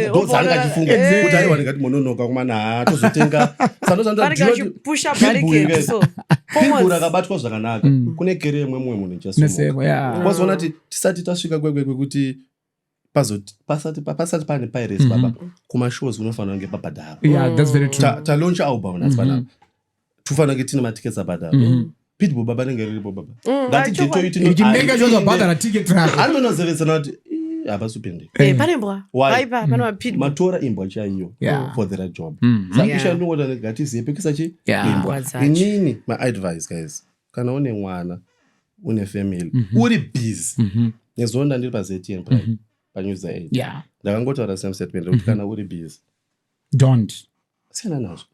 ndo dzaanga achifunga kuti aiwa ndingati mononoka kumana tozotenga Pitbull akabatwa zvakanaka kune kere yemwe munhu ichasomoka kwazoona kuti tisati tasvika kwekuti pasati pane pirates baba kuma-shows kunofanira kunge pabhadharo talaunch album nasi panapa tofanira kunge tine matickets abhadharo Pitbull baba nenge riripo baba ngati geto itoanonozevezana kuti havasupendeki matora imbwa chaiyo for the right job saka ishandongota ngatiziye pekisa imbwa. Inini my-advice guys, kana une mwana une family uri busy nezoona ndiri pa-ZTN prime panews 8 ndakangotaura same statement kuti kana uri busy don't siyana nazvo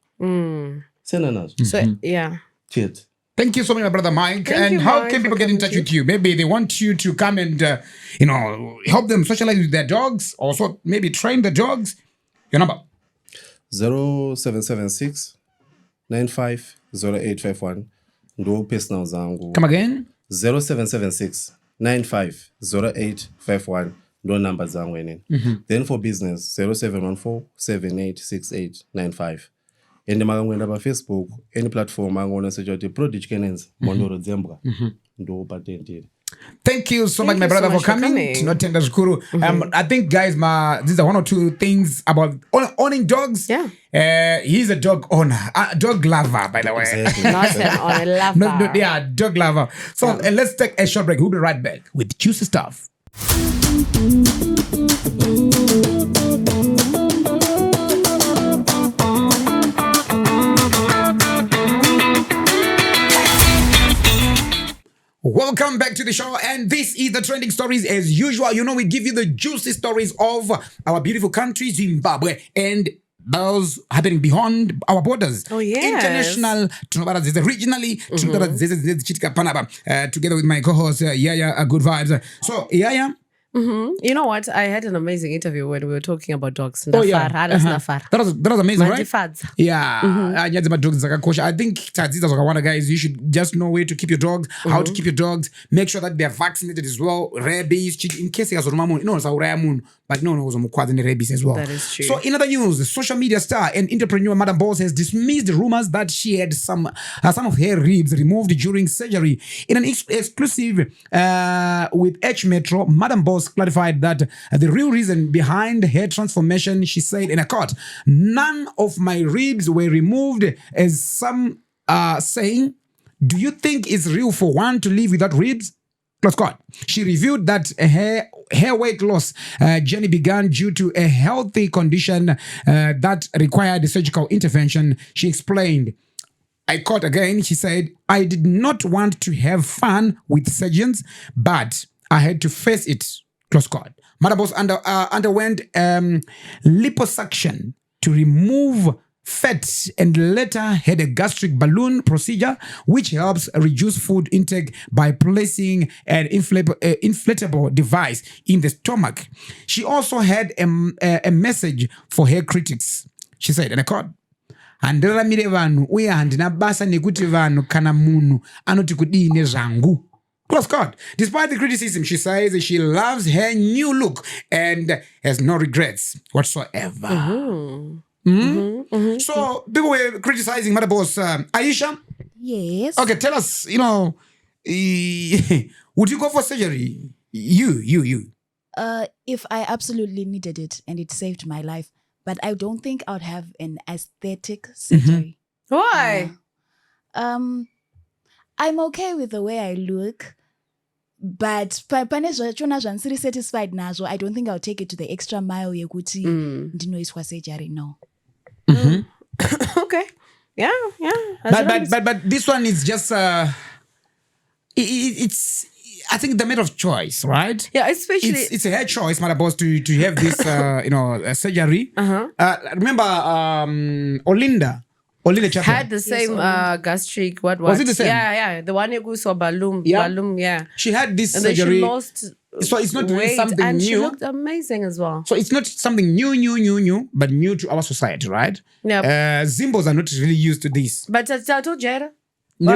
chet. Thank you so much, my brother Mike. And how can people get in touch with you? Maybe they want you to come and, help them socialize with their dogs. Also, maybe train the dogs. Your number? 0776 950851. Ndo personal zangu. Come again? 0776 950851. Ndo number zangu enen. Then for business, 0714 786895. Ende makangoenda paFacebook any platform angoona search kuti Prodigy Kenens Mondoro Dzembwa ndo patentiri. Thank you so much, my brother, for coming. Tinotenda zvikuru. I think, guys, these are one or two things about owning dogs. He's a dog owner, a dog lover, by the way. Exactly. Not an owner, lover. Dog lover. So let's take a short break. We'll be right back with juicy stuff. Welcome back to the show, and this is the trending stories as usual. We give you the juicy stories of our beautiful country, Zimbabwe, and those happening beyond our borders. Oh, yes. International, regionally, together with my co-host, Yayha, Goodvibes. So, Yayha, you know what? I had an amazing interview when we were talking about dogs. That was amazing, right? I think guys, you should just know where to keep your dogs, how to keep your dogs, make sure that they're vaccinated as well, rabies, in case but rabies as well. That is true. So in other news, social media star and entrepreneur Madam Boss has dismissed rumors that she had some of her ribs removed during surgery. In an exclusive with H Metro, Madam Boss clarified that the real reason behind her transformation, she said in a court, none of my ribs were removed, as some saying, do you think it's real for one to live without ribs? Close quote. She revealed that her weight loss journey began due to a healthy condition that required surgical intervention. She explained, I quote again, she said, I did not want to have fun with surgeons, but I had to face it. Close quote. Madam Boss underwent liposuction to remove fat and later had a gastric balloon procedure, which helps reduce food intake by placing an inflatable device in the stomach. She also had a message for her critics. She said, and I quote, handiraramire vanhu uye handina basa nekuti vanhu kana munhu anoti kudini zvangu. Close quote. Despite the criticism, she says she loves her new look and has no regrets whatsoever. So people were criticizing Madam Boss. Aisha? Yes. Okay, tell us, would you go for surgery? You. If I absolutely needed it and it saved my life, but I don't think I would have an aesthetic surgery. Why? I'm okay with the way I look. But pane zvachona zvanisiri satisfied nazvo, I don't think I'll take it to the extra mile yekuti ndinoiswa surgery. No. Okay. Yeah. But this one is just it's I think the matter of choice, right? Yeah, especially it's a hair choice, Madabos, to have this surgery. Remember Olinda Chapman had the same gastric. What was it? The same? Yeah. The one who saw balloon. Yeah. She had this and surgery. Then she lost. So it's not really weight, something and new. She looked amazing as well. So it's not something new, but new to our society, right? Yeah. Zimbos are not really used to this. But I told Jera. Is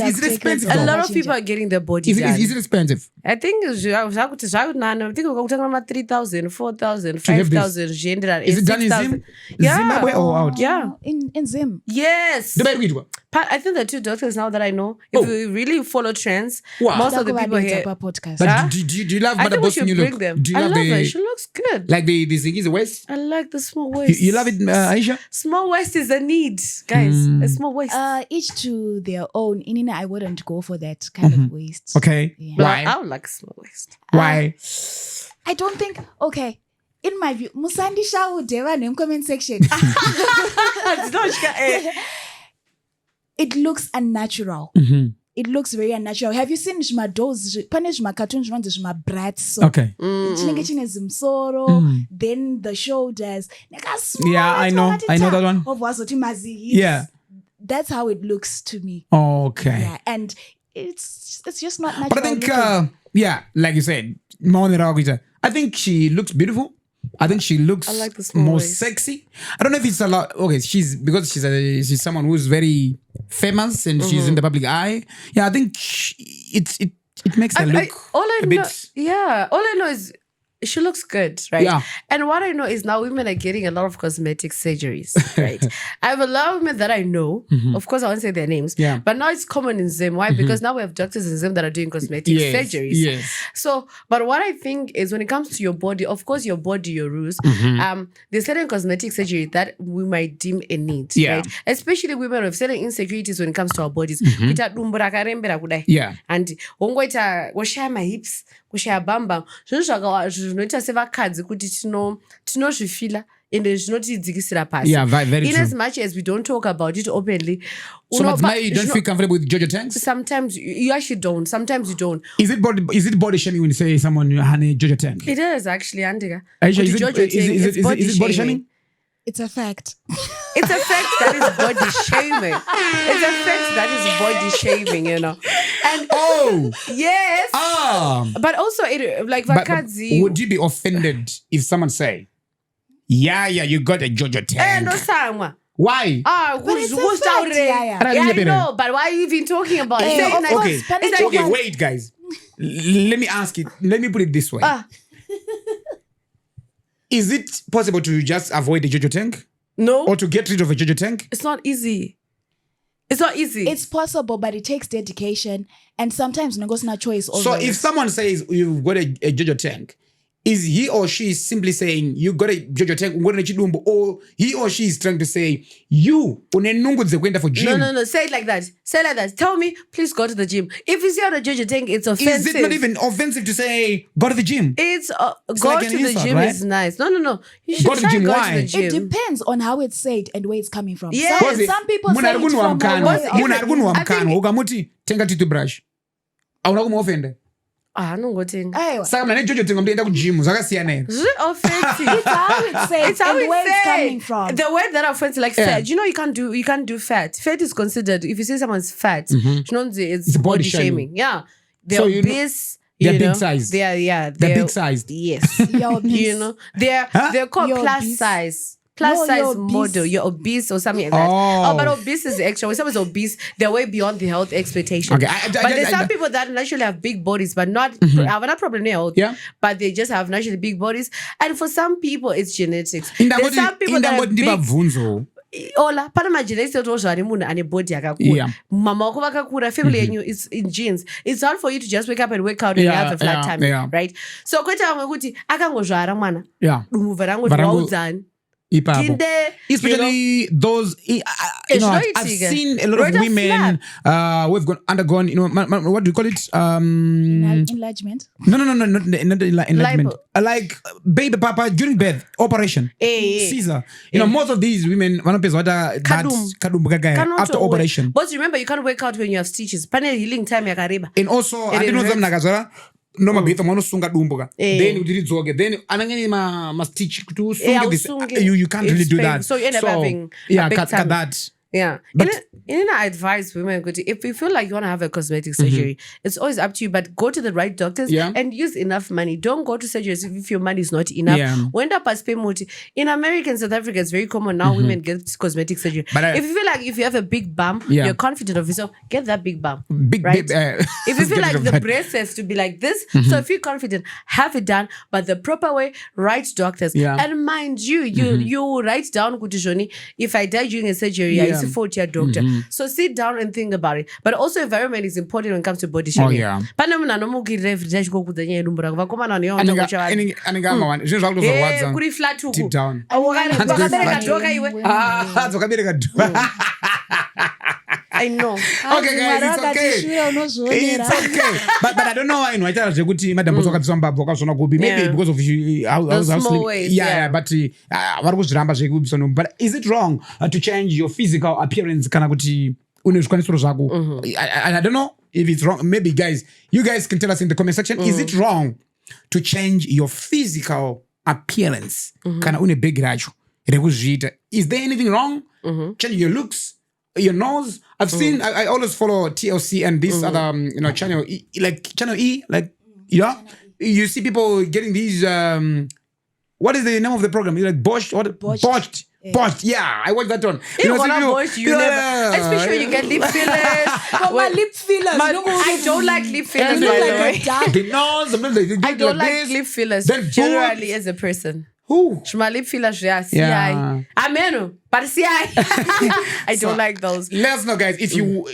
it expensive? A lot of people are getting their body done. Is it expensive? I think I think we're talking about 3,000, 4,000, 5,000. Is it done in Zim? Yeah. Zimbabwe or out? Yeah. In Zim. Yes. I think the 2 doctors now that I know, if you really follow trends, most of the people here. But do you love I think we should new bring look? them. Do you I love love her. the She looks good. like the Ziggy's waist? I like the small waist. You love it, Aisha? Small waist is a need, guys. A small waist. Each to their own. Inina, I wouldn't go for that kind of waist. Okay. Yeah. Why? I would like a small waist. Why? I don't think. Okay. In my view, Musandi Shao Deva name comment section. It looks unnatural. It looks very unnatural. Have you seen Shma dolls? Punish my cartoons runs Shma brats. Okay. Then the shoulders. Yeah, I know that one. Yeah. That's how it looks to me. Okay. Yeah, and it's just not natural. But I think, like you said, I think she looks beautiful. I think she looks more sexy. I don't know if it's a lot. Okay, because she's someone who's very famous and she's in the public eye. Yeah, I think it makes her look a bit. All I know is she looks good, right? Yeah. And what I know is now women are getting a lot of cosmetic surgeries, right? I have a lot of women that I know. Of course, I won't say their names. Yeah. But now it's common in Zim. Why? Because now we have doctors in Zim that are doing cosmetic surgeries. Yes. So, but what I think is when it comes to your body, of course, your body, your rules, there's certain cosmetic surgery that we might deem a need, right? Especially women with certain insecurities when it comes to our bodies. Yeah. And washaya my hips, kushaya bamba zvinoita sevakadzi kuti tinozvifila ende zvinotidzikisira pasi. Yeah, very in true. as much as we don't talk about it openly. So you don't feel comfortable with Jojo tanks? Sometimes you actually don't. Sometimes you don't. Is it body shaming when you say someone you honey Jojo tank? It is actually, Andiga. Aisha, is it body shaming? It's a fact. It's a fact that is body shaming. It's a fact that is body shaming, you know. And yes. But also, like Vakadzi. Would you be offended if someone say, yeah, you got a Jojo tank? Why? It's a fact, yeah, I know, but why are you even talking about it? Okay, wait, guys. Let me ask it. Let me put it this way. Is it possible to just avoid the Jojo tank? No. Or to get rid of a Jojo tank? It's not easy. It's possible, but it takes dedication, and sometimes there's no choice. So if someone says you've got a Jojo tank, is he or she simply saying you got a Jojo tank, or he or she is trying to say you for gym? No. Say it like that. Tell me, please go to the gym. If you see on a Jojo tank, it's offensive. Is it not even offensive to say go to the gym? It's go like to the gym, right? Is nice. No. You should go to the gym. Why? It depends on how it's said and where it's coming from. Yes. Some people say it's from tenga toothbrush. Auna kumuofenda. Anongotenga. Saka mna Jojo tenga mtaenda ku gym zvakasiyana here. Offensive. It's how it's said. It's how where it's coming from. The word that offensive, like fat. You know, you can't do fat. Fat is considered, if you say someone's fat, it's body shaming. Yeah. They're obese. They're big sized. They're big sized. Yes. You're obese. You know, they're called You're plus obese. size. Plus size model, you're obese or something like that. But obese is extra. When someone's obese, they're way beyond the health expectation. Okay, but there's some people that naturally have big bodies, but not have not problem in health. Yeah. But they just have naturally big bodies. And for some people, it's genetics. There's some people that have big. Ollah, pana magenetics ane body yakakura. Mama wako vakakura, family yenyu is in genes. It's hard for you to just wake up and work out and have a flat tummy, right? So kweta kuti akangozvara mwana. Yeah. Dumbu varangu zvaudzani. Ipapo. Ginde, Especially those, I've seen a lot of women who've undergone, what do you call it? Enlargement. No, not enlargement. Like baby papa during birth, operation, Caesar. Most of these women, after operation. But remember, you can't work out when you have stitches. Pane healing time yakareba. And also, I don't know them nakazara. No mabitha monosunga dumboga. Then you did zoge. Then anangeni ma stitch to sunga this. You can't really do that. So you end up having a big time. That. Yeah. I advise women, if you feel like you want to have a cosmetic surgery, it's always up to you, but go to the right doctors and use enough money. Don't go to surgeries if your money is not enough. In America and South Africa, it's very common now women get cosmetic surgery. But if you feel like if you have a big bum, you're confident of yourself, get that big bum. If you feel like the breast has to be like this, so if you're confident, have it done, but the proper way, right doctors. And mind you, you write down, if I die during a surgery, I used to 40 doctor. So sit down and think about it. But also environment is important when it comes to body shaming. Deep down. I know. Okay, guys, it's okay. It's okay. But I don't know why I tell you good madam maybe because of how small ways. But is it wrong to change your physical appearance I don't know if it's wrong. Maybe you guys can tell us in the comment section. Is it wrong to change your physical appearance? Is there anything wrong? Change your looks, your nose. I've seen. I always follow TLC and this other channel E, you see people getting these. What is the name of the program? Like botched. Yeah, I watched that one. Especially when you get lip fillers. Lip fillers. I don't like lip fillers. The nose. I don't like lip fillers generally as a person. Who? My lip fillers, yeah. Ameno, but I don't like those. Let us know, guys. If you,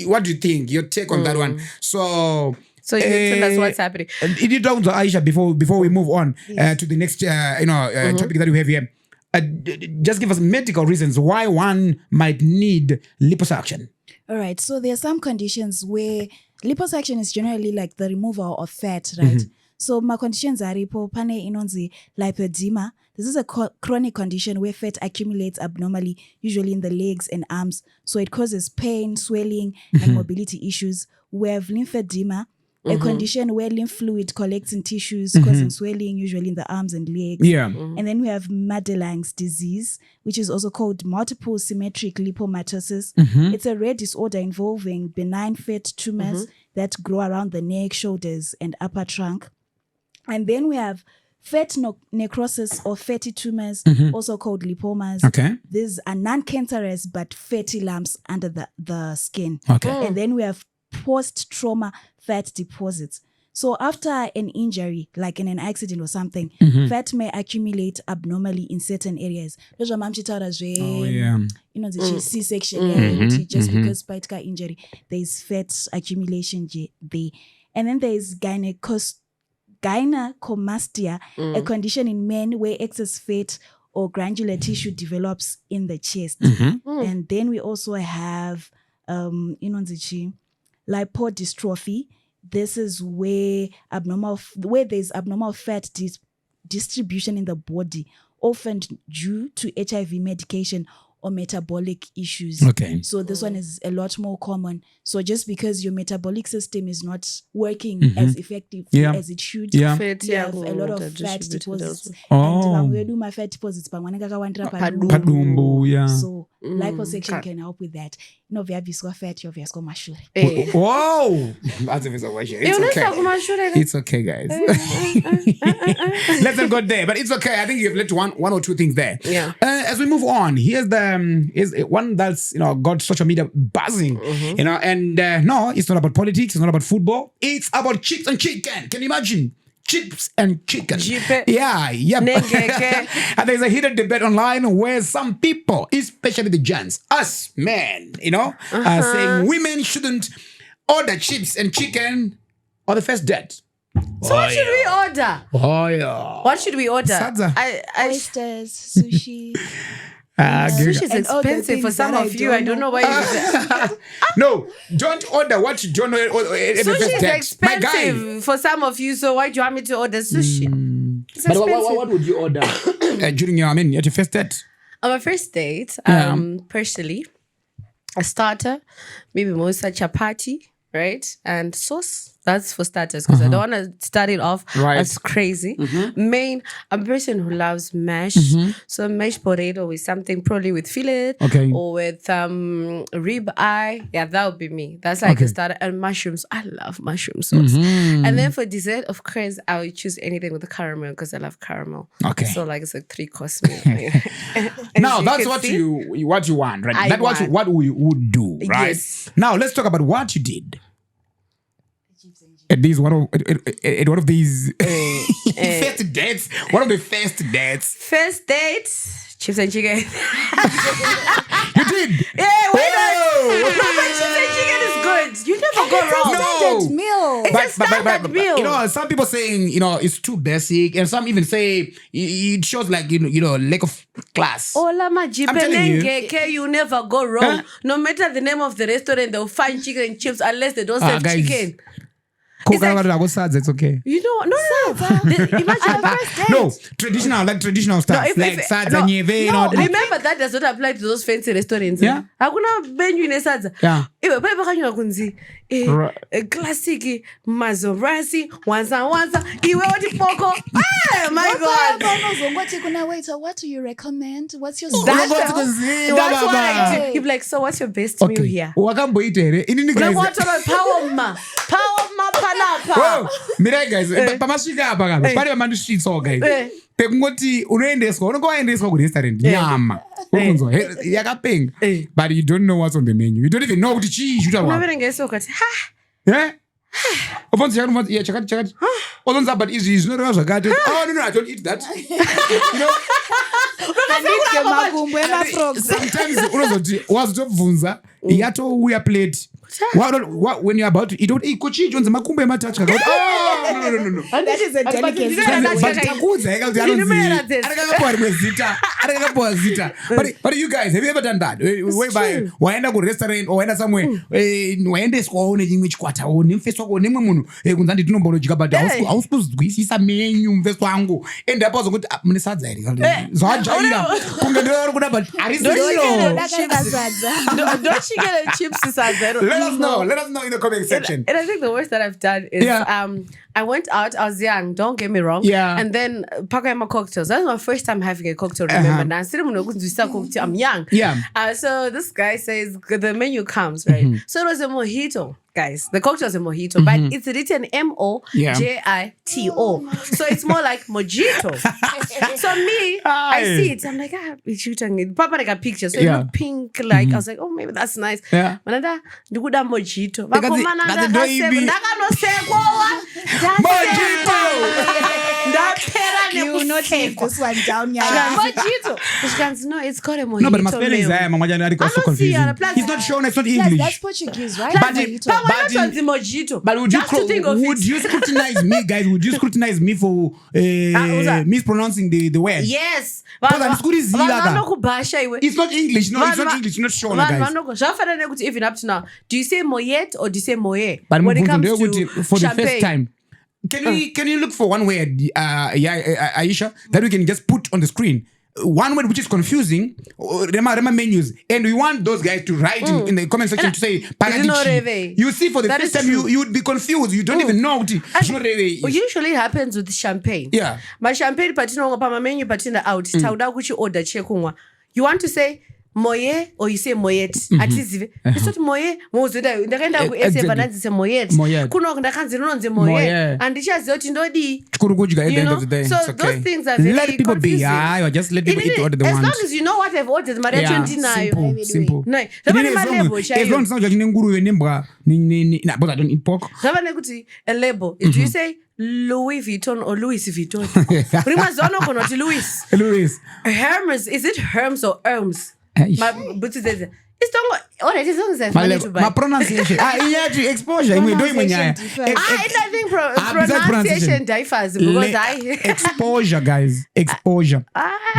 what do you think? Your take on that one. So you can tell us what's happening. Did you talk to Aisha before we move on to the next topic that we have here? Just give us medical reasons why one might need liposuction. All right. So there are some conditions where liposuction is generally like the removal of fat, right? So my conditions are pane inonzi lipedema. This is a chronic condition where fat accumulates abnormally, usually in the legs and arms. So it causes pain, swelling, and mobility issues. We have lymphedema, a condition where lymph fluid collects in tissues, causing swelling, usually in the arms and legs. And then we have Madelang's disease, which is also called multiple symmetric lipomatosis. It's a rare disorder involving benign fat tumors that grow around the neck, shoulders, and upper trunk. And then we have fat necrosis or fatty tumors, also called lipomas. Okay. These are non-cancerous but fatty lumps under the skin. Okay. And then we have post-trauma fat deposits. So after an injury, like in an accident or something, fat may accumulate abnormally in certain areas. The C-section, just because spinal injury, there is fat accumulation there. And then there is gynecomastia, a condition in men where excess fat or granular tissue develops in the chest. And then we also have lipodystrophy. This is where there's abnormal fat distribution in the body, often due to HIV medication or metabolic issues. Okay. So this one is a lot more common. So just because your metabolic system is not working as effectively as it should, you have a lot of fat deposits. And we do my fat deposits, so liposuction can help with that. No, we have fat, you have mashure. Whoa! It's okay, guys. Let's not go there, but it's okay. I think you've left one or two things there. Yeah. As we move on, here's one that's got social media buzzing. And no, it's not about politics. It's not about football. It's about chips and chicken. Can you imagine? Chips and chicken. Yeah. And there's a heated debate online where some people, especially the gents, us men, are saying women shouldn't order chips and chicken on the first date. So what should we order? Oh, yeah. What should we order? Sadza. Oysters, sushi. Sushi is And all the expensive for things some that of I you. don't I don't know know. why you No, don't order what you don't know. Sushi is My guy. expensive for some of you, so why do you want me to order sushi? It's But expensive. what would you order during your, at your first date? On my first date, personally, a starter, maybe mosa chapati, right? And sauce. That's for starters because I don't want to start it off as crazy. Main, I'm a person who loves mash. So mashed potato with something, probably with fillet or with rib eye. Yeah, that would be me. That's like a starter. And mushrooms. I love mushroom sauce. And then for dessert, of course, I would choose anything with the caramel because I love caramel. Okay. So like it's a 3-course meal. Now that's what you want, right? That's what we would do, right? Yes. Now let's talk about what you did. At these one of these first dates. One of the first dates. First date, chips and chicken. You did? Yeah, why not? Whoa! No, but chips and chicken is good. You never go wrong. No. Standard meal. It's a standard meal. You know, some people saying, it's too basic, and some even say it shows like lack of class. Ollah, I'm telling you. you never go wrong. Huh? No matter the name of the restaurant, they'll find chicken and chips unless they don't serve guys. chicken. It's okay. You know, no. Imagine No, traditional stuff. Like sadza, nyeve, remember that does not apply to those fancy restaurants. Yeah. Hakuna menu ine sadza. Yeah. Iwe pale pakanywa kunzi classic mazorasi wanza iwe oti poko. Oh my god. Waiter, what do you recommend? What's your That's special? what I do. You'd be like, so what's your best meal here? Wakamboita here. Inini guys. Like what about power panapa? Oh, mirai guys. Pamasvika apa kapa. Pari vamandi streets all guys. Pekungoti unoendeswa unongoendeswa kurestaurant nyama. Ukunzwa yakapenga. But you don't know what's on the menu. You don't even know kuti chii chuta wa. Unoverengesa ukati ha. Yeah? Obviously, chakati. Olonza, but izvi zvinoreva zvakati. Oh, no, I don't eat that. You know? Sometimes unozoti wazotobvunza yatouya plate. When you're about to eat, kuchijunza makumbo ematacha. Oh, no. That is a delicacy. But you guys, have you ever done that? Whereby waenda ku restaurant or waenda somewhere, waendeswa one chimwe chikwata one mfeswa ko nemwe munhu kunza nditi nombonodyika but ausikuzwisisa menu mfeswa wangu ende apo zokuti mune sadza here zvajaira kunge ndori kuda but Don't chicken and chips sadza. Let us know in the comment section. And I think the worst that I've done is I went out, I was young, don't get me wrong. Yeah. And then pakayama cocktails. That was my first time having a cocktail, remember. Now I'm young. Yeah. So this guy says the menu comes, right? So it was a mojito. Guys, the cocktail is a mojito, but it's written MOJITO. So it's more like mojito. So me, I see it. I'm like, it's shooting. Papa like a picture. So it looked pink. Like I was like, oh, maybe that's nice. Yeah. Manada, nduguda mojito. You will not leave this one down, Yayha. Mojito. No, it's called a mojito. No, but my spelling is so confusing. It's not shown. It's not English. That's Portuguese, right? But would you scrutinize me, guys? Would you scrutinize me for mispronouncing the word? Yes. It's not English. No, it's not English. It's not shown, guys. Even up to now, do you say moyet or do you say moye? But when it comes to for the champagne? first time. Can you look for one word, Aisha, that we can just put on the screen? One word which is confusing, Rema menus, and we want those guys to write in the comment section to say Paradichi. You see, for the first time, you would be confused. You don't even know what usually happens with champagne. Yeah. My champagne patino pa menu patina out. Tauda kuchi order chekunwa. You want to say moye or you say moyet. It's not moye. Mozuda. Ndakenda ku ese vananzi say moyet. Kuno ndakanzi nonze moye. And isha zoti ndodi. Chukurukujiga at the end of the day. So those things are very let people confusing. be. Yeah, just let people eat what they want. As long as you know what they've ordered, Maria 29. Simple. No. As long as not judging nguruwe nembwa ni but I don't eat pork. A label. Do you say Louis Vuitton or Louis Vuitton? Louis. Hermes. Is it Hermes or Hermes? It's Alright, as long as I find it to buy. My pronunciation. Exposure. Pronunciation differs. I think besides pronunciation differs because exposure, guys. Exposure.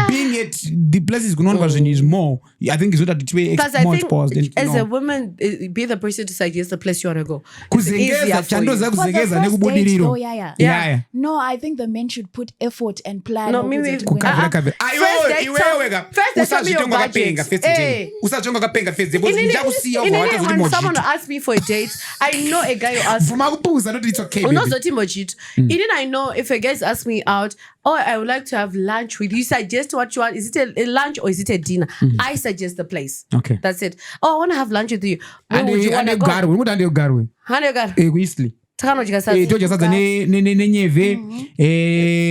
Being it the places version is more. I think it's that way because I more think exposed. as a woman, be the person to suggest the place you want to go. It's Kuzengeza, easier for you. For the first date, though, yeah. Yeah. No, I think the men should put effort and plan. No, ukuze mimi- tikwenda. First they tell me your budget. Hey. When someone asks me for a date, I know a guy who asks It's okay. unozoti mochito. Even I know if a guy asks me out, oh, I would like to have lunch with you. You suggest what you want. Is it a lunch or is it a dinner? I suggest the place. Okay. That's it. Oh, I want to have lunch with you. Where And would you want to go? Garwe. What are you Garwe? Hanegara. Egoistly. Takanodya sadza. Toja sadza nenyeve,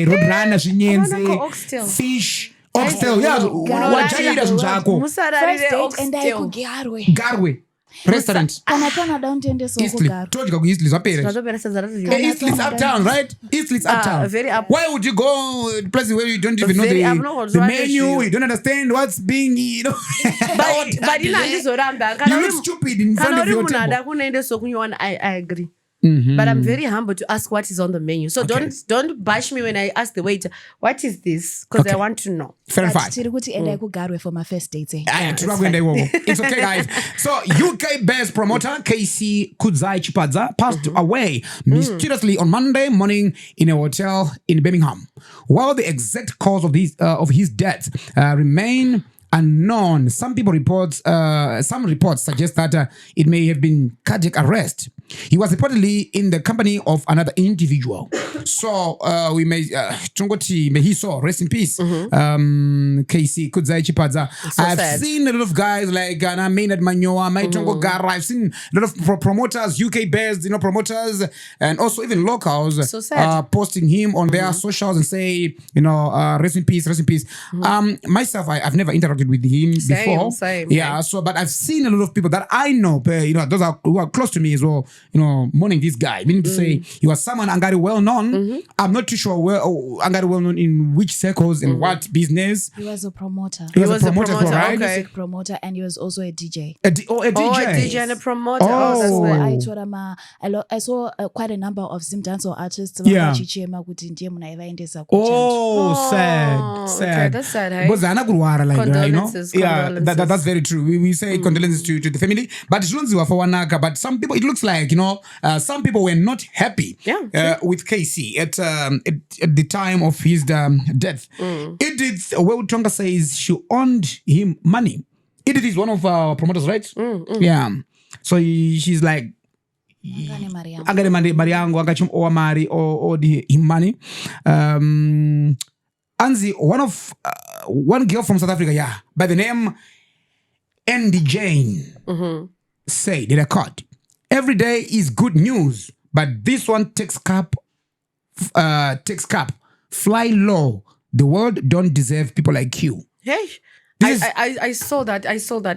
rodrana zvinyenze, Oxtail. fish, oxtail. Yeah, wajaira zvinhu zvako. Musararire First date oxtail. endai kugarwe. Garwe restaurant. Kana panoda undiendesawo Eastleigh. kugarwe. Toja kuEastleigh zvapera. Zvazopera sadza rato. Eastleigh's uptown, right? Eastleigh's uptown. very up. Why would you go to places where you don't even know Very up, no, the what menu? is You don't understand what's being, But ina handizoramba. You look stupid in front of your Kana uri munhu table. ada kunoendeso kunyuwana, I agree. But I'm very humble to ask what is on the menu. So don't bash me when I ask the waiter, what is this? Because I want to know. Fair But fight. tiri kuti endai kugarwe for my first date. It's okay, guys. So, UK-based promoter Kaycie Chipadza passed away mysteriously on Monday morning in a hotel in Birmingham. While the exact cause of his death remain unknown, some reports suggest that it may have been cardiac arrest. He was reportedly in the company of another individual. So we may may he so rest in peace. Kaycie Chipadza. I've sad. seen a lot of guys like Maynard Manyoa, Maitongo Gara. I've seen a lot of promoters, UK-based, promoters, and also even locals So sad. posting him on their socials and say, rest in peace, rest in peace. Myself, I've never interacted with him before. Same. Yeah, so but I've seen a lot of people that I know, those who are close to me as well, mourning this guy. Meaning to say he was someone Angari well known. I'm not too sure where Angari well known in which circles and what business. He was a promoter. He was a promoter, right? okay. Music promoter, and he was also a DJ. A DJ. Oh, a DJ and a promoter. Oh. That's So good. I told him, I saw quite a number of Zim dancehall artists. Yeah. vachichema kuti ndiye munhu aivaendesa kuchando. Oh, sad. Okay, that's sad, hey? Because Anna Gurwara, like, Condolences, yeah, condolences. that's very true. We say condolences to the family, but Shulunziwa for Wanaka. But some people, it looks like, some people were not happy with Kaycie at the time of his death. Edith Tonga says she owed him money. Edith is one of our promoters, right? Yeah. So she's like, Angane mari yangu. angane mari yangu akachimuowa mari owed him money. Anzi, one girl from South Africa, by the name Andy Jane, said in a quote, "Every day is good news, but this one takes cap. Fly low. The world don't deserve people like you." Hey, This- I saw that.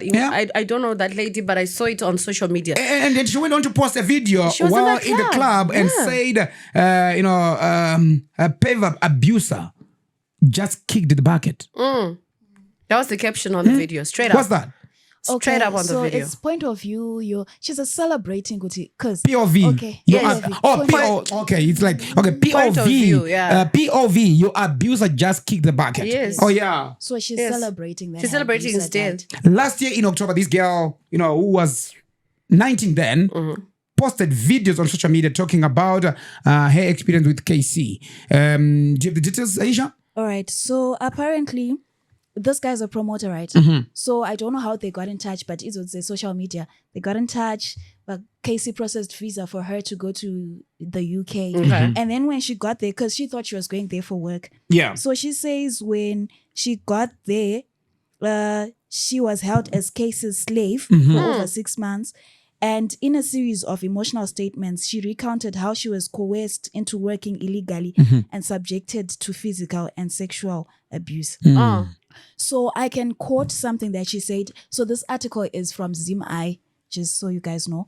Yeah. I don't know that lady, but I saw it on social media. And then she went on to post a video She was in while the in the club and said, a pervert abuser just kicked the bucket. That was the caption on the video. Straight up. What's that? Straight up on the so video. it's point of view. She's a celebrating kuti because POV. Okay. You Yes. okay. It's like POV. Point of view, yeah. POV. Your abuser just kicked the bucket. Yes. Oh yeah. So she's Yes. celebrating that. She's celebrating abuser instead. died. Last year in October, this girl, who was 19 then, posted videos on social media talking about her experience with Kaycie. Do you have the details, Aisha? All right. So apparently, this guy's a promoter, right? So I don't know how they got in touch, but it was the social media. They got in touch, but Kaycie processed visa for her to go to the UK. And then when she got there, because she thought she was going there for work. Yeah. So she says when she got there, she was held as Kaycie's slave for over 6 months. And in a series of emotional statements, she recounted how she was coerced into working illegally and subjected to physical and sexual abuse. So I can quote something that she said. So this article is from Zimbabwe, just so you guys know.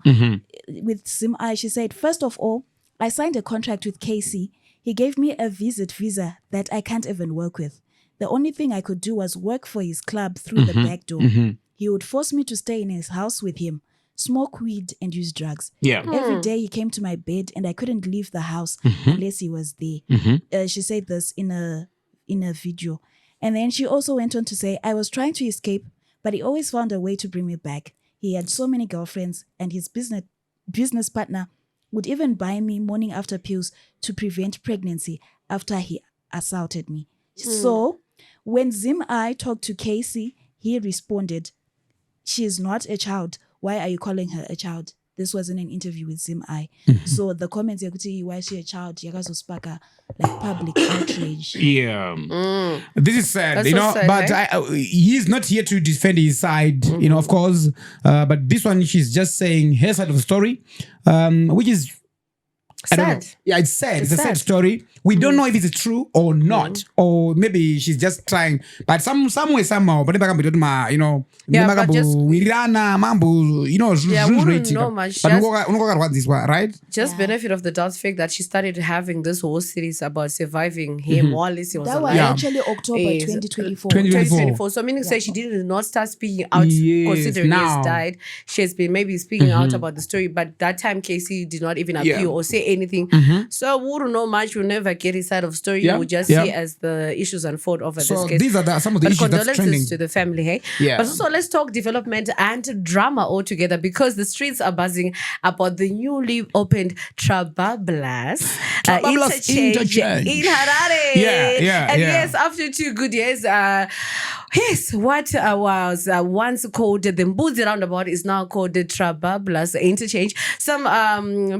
With Zimbabwe, she said, "First of all, I signed a contract with Kaycie. He gave me a visit visa that I can't even work with. The only thing I could do was work for his club through the back door. he would force me to stay in his house with him, smoke weed and use drugs. Yeah. Every day he came to my bed and I couldn't leave the house unless he was there. She said this in a video. And then she also went on to say, I was trying to escape, but he always found a way to bring me back. He had so many girlfriends, and his business partner would even buy me morning after pills to prevent pregnancy after he assaulted me. So when Zim-I talked to Kaycie, he responded, she is not a child. Why are you calling her a child? This was in an interview with Zim-I. So the comments, why is she a child? Yakazo like public outrage. Yeah. This is sad, That's you so know, sad, but right? he's not here to defend his side, you know, of course. But this one, she's just saying her side of the story, which is I don't know. Sad. Yeah, it's sad. It's a sad sad. story. We don't know if it's true or not, or maybe she's just trying. But somewhere, somehow, but you know, Yeah, but just- you know, wouldn't know much. But this one, right? Just benefit of the doubt fact that she started having this whole series about surviving him while he was That was alive. Yeah. actually October Yes. 2024. 2024. So meaning say she did not start speaking out considering he now. has died. She has been maybe speaking out about the story, but that time Kaycie did not even appear or say anything. So we wouldn't know much. We'll never get his side of story. Yeah. We'll just Yeah. see as the issues unfold over So this case. these are some of the But issues that's trending. condolences to the family, hey? Yeah. But also let's talk development and drama altogether because the streets are buzzing about the newly opened Trabablas interchange in Harare. Yeah. And yes, after 2 good years, yes, what was once called the Mbuzi roundabout is now called the Trabablas interchange. Some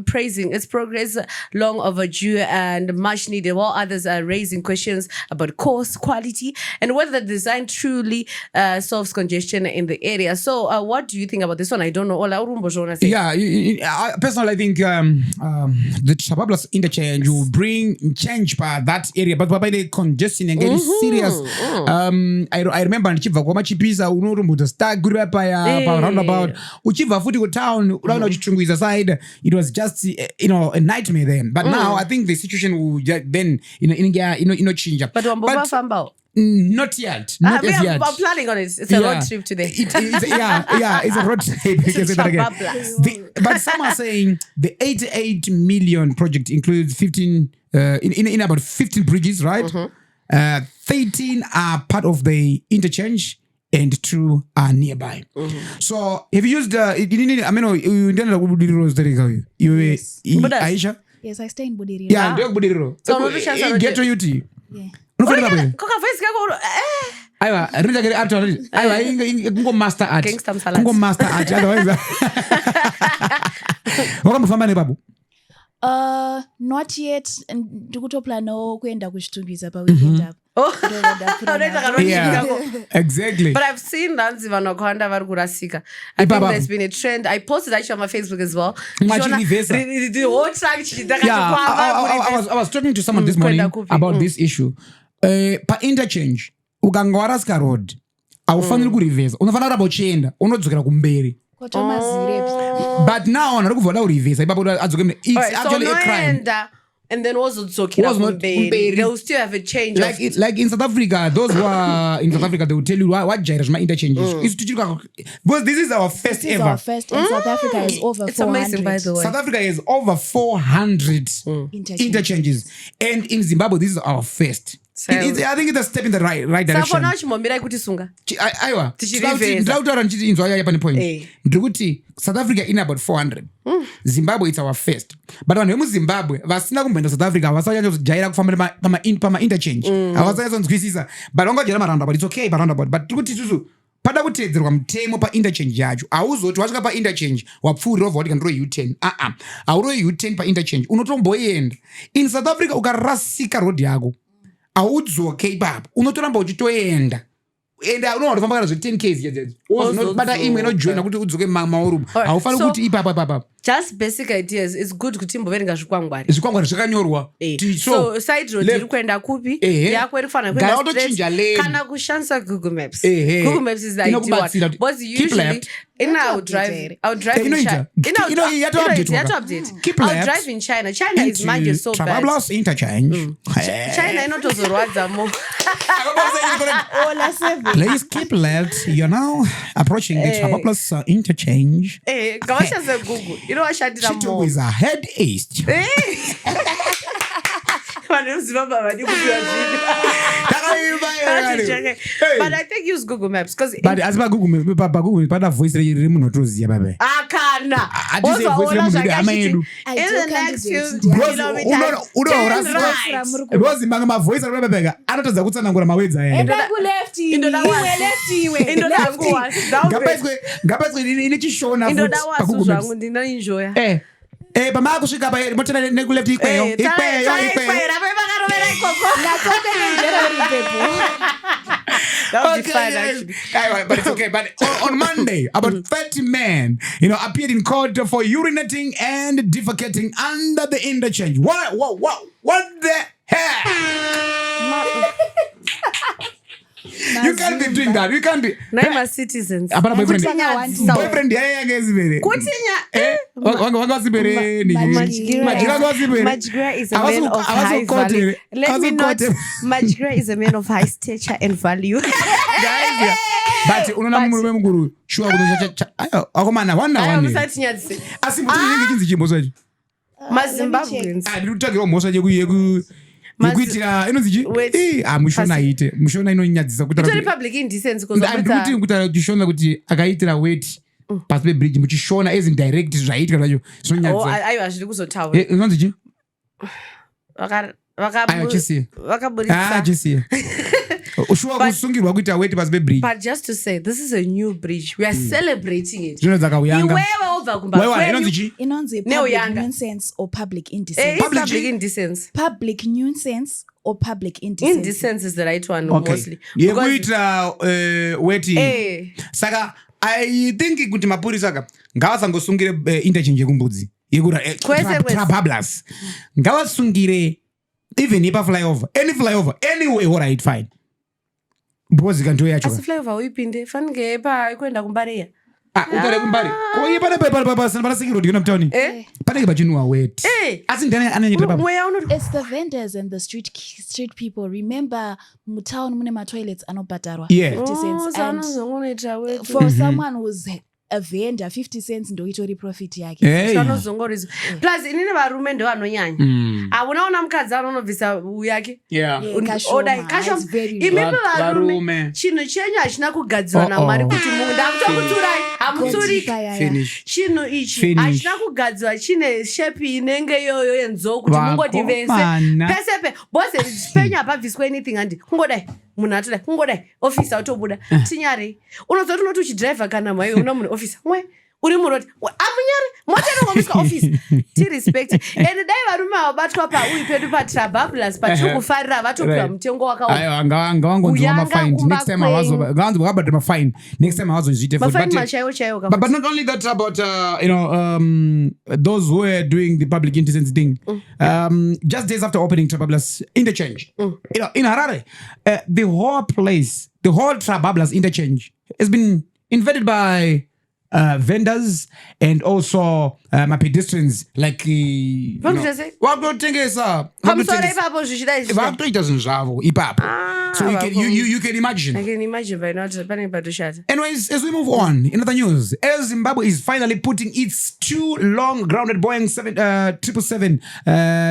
praising its progress, long overdue and much needed, while others are raising questions about cost, quality, and whether the design truly solves congestion in the area. So what do you think about this one? I don't know. Yeah, I personally, I think the Trabablas interchange will bring change by that area, but by the congestion and getting serious. I remember ndichibva kwamachipisa unorumbuta start guri paya pa roundabout uchibva futi ku town uraona uchichungwiza side. It was just a nightmare then, but now I think the situation will then change. But not yet. Not as yet. I'm planning on it. It's a road trip today. It's a road trip. But some are saying the 88 million project includes 15 in about 15 bridges, right? 13 are part of the interchange and 2 are nearby. So have you used Aisha? Yes, I stay in Budiriro. Yeah, ndio Budiriro. So Get to UT. Yeah. Aiwa, rita kere art already. Aiwa, kungo master art. Gangsta msalati. Kungo master art. Otherwise. Wakamufamba nebabu. Not yet. Ndikutoplano kuenda kuchitungwiza pa weekend up. Yeah, exactly. But I've seen Nanzi Vanokonda Vargurasika. I think there's been a trend. I posted actually on my Facebook as well. The whole track. I was talking to someone this morning about this issue. Pa interchange, ukangwaraska road, aufaniri kurivesa. Unofanira rabochenda, unodzokera kumberi. But now, it's actually a crime. And then also they'll still have a change. Like in South Africa, those who are in South Africa, they will tell you what Jairajma interchange is. Because this is our first ever. Our first in South Africa is over 400. It's amazing, by the way. South Africa is over 400 interchanges. And in Zimbabwe, this is our first. I think it's a step in the right direction. South Africa in about 400. Zimbabwe it's our first. But when we Zimbabwe, vasina kumbenda South Africa, vasanya jaira kufamba pama interchange. Avasanya sonzwisisa. But longa jera roundabout, it's okay pa roundabout. But tukuti pada kutedzerwa mutemo pa interchange yacho. Auzoti wasvika pa interchange, wapfuurira over kuti kandiro U10. Auro U10 pa interchange. Unotomboenda. In South Africa ukarasika road yako. Audzoke ipapo. Unotoramba uchitoenda. And I know from 10 cases. But I join kuti udzoke mauru. Aufani kuti ipapa. just basic ideas it's good kuti imboverenga zvikwangwari zvikwangwari zvakanyorwa so side road iri kuenda kupi yako iri kufanira kuenda straight kana kushandisa Google Maps Google Maps is the ideal one because usually I'll drive in China. I'll drive in China. China is mind so bad. Trabablas interchange. China inotozorwadza mo. Please keep left. You're now approaching the Trabablas interchange. Gawasha se Google. Inoshandira mo. Chito is ahead east. But I think use Google Maps because but as by Google Maps but a voice remunotoziya babe akana also voice in the next few kilometers because manga ma voice rebebeka anotodza kutsanangura mawedza aya ngapedzwe ine chishona zvangu ndinoenjoya pamava kusvika pa motenda nekuleft ikweyo That would be fun, actually. But it's okay. But on Monday, about 30 men, appeared in court for urinating and defecating under the interchange. What the hell? You can't be doing that. You can't be. Name are citizens. Boyfriend Madokero is a man of high value. Let me not. Madokero is a man of high stature and value. But unaona murume mukuru shuwa kutocha akomana wana musatinyadzise asimuti chinzi chimboso maZimbabweans ndikutagira mhosa yekuitira inonzi mushona ite mushona inonyadzisa kuti public indecency kuti shona kuti akaitira weti pasi pebridge muchishona as indirect zvaitika zvacho zvinonyadzisa aiwa hazviri kuzotaura inonzi chi vakaburisa ushuwa kusungirwa kuita weti pasi pebridge. But just to say, this is a new bridge. We are celebrating it. Inonzi public nuisance or public indecency. Public indecency. Public nuisance or public indecency. Indecency is the right one, okay. Mostly. Yekuita weti. Saka, I think kuti mapurisa saka ngavasangosungire interchange yekumbudzi. Yekura Trabablas. Ngavasungire even ipa flyover. Any flyover. Anyway, all right, fine. Because can do it. As flyover uipinde fange pa kwenda kumbariya. Ukare kumbari. Ko ipa para security kuna mtoni. Pane bachinwa wet. As in then it's the vendors and the street people. Remember mutown mune ma toilets anobatarwa. Yeah. 50 cents and for someone who's a vendor 50 cents ndo itori profit yake. Sanozongorizo. Plus inini varume ndo vanonyanya. Unaona mukadzi anobvisa uyake. Kasho imimi varume chinhu chenyu hachina kugadzirwa naMwari kuti munhu ndakutokuturai hamutsuriki. Chinhu ichi hachina kugadzirwa chine shepi inenge yoyo yenzou kuti mungoti vese pesepe bose penya pabviswa anything handi kungodai munhu atodai kungodai ofisa utobuda tinyari unozoti unoti uchidhiraivha kana maiwe una munhu ofisa mwe uri muroti amunyari motenongomisa office tirespect and dai varume vabatwa paui pedu patrabablas patiri kufarira vatopiwa mutengo wakawangonzwa mafine next time avazobata mafine next time avazozviite but not only that about those who are doing the public indecency thing just days after opening Trabablas interchange in Harare the whole place, the whole Trabablas interchange has been invaded by vendors and also my pedestrians like vakutotengesa vakutoita zvinhu zvavo ipapo so you can imagine. I can imagine by not pane patoshata. Anyways, as we move on in other news, Zimbabwe is finally putting its two long grounded Boeing 777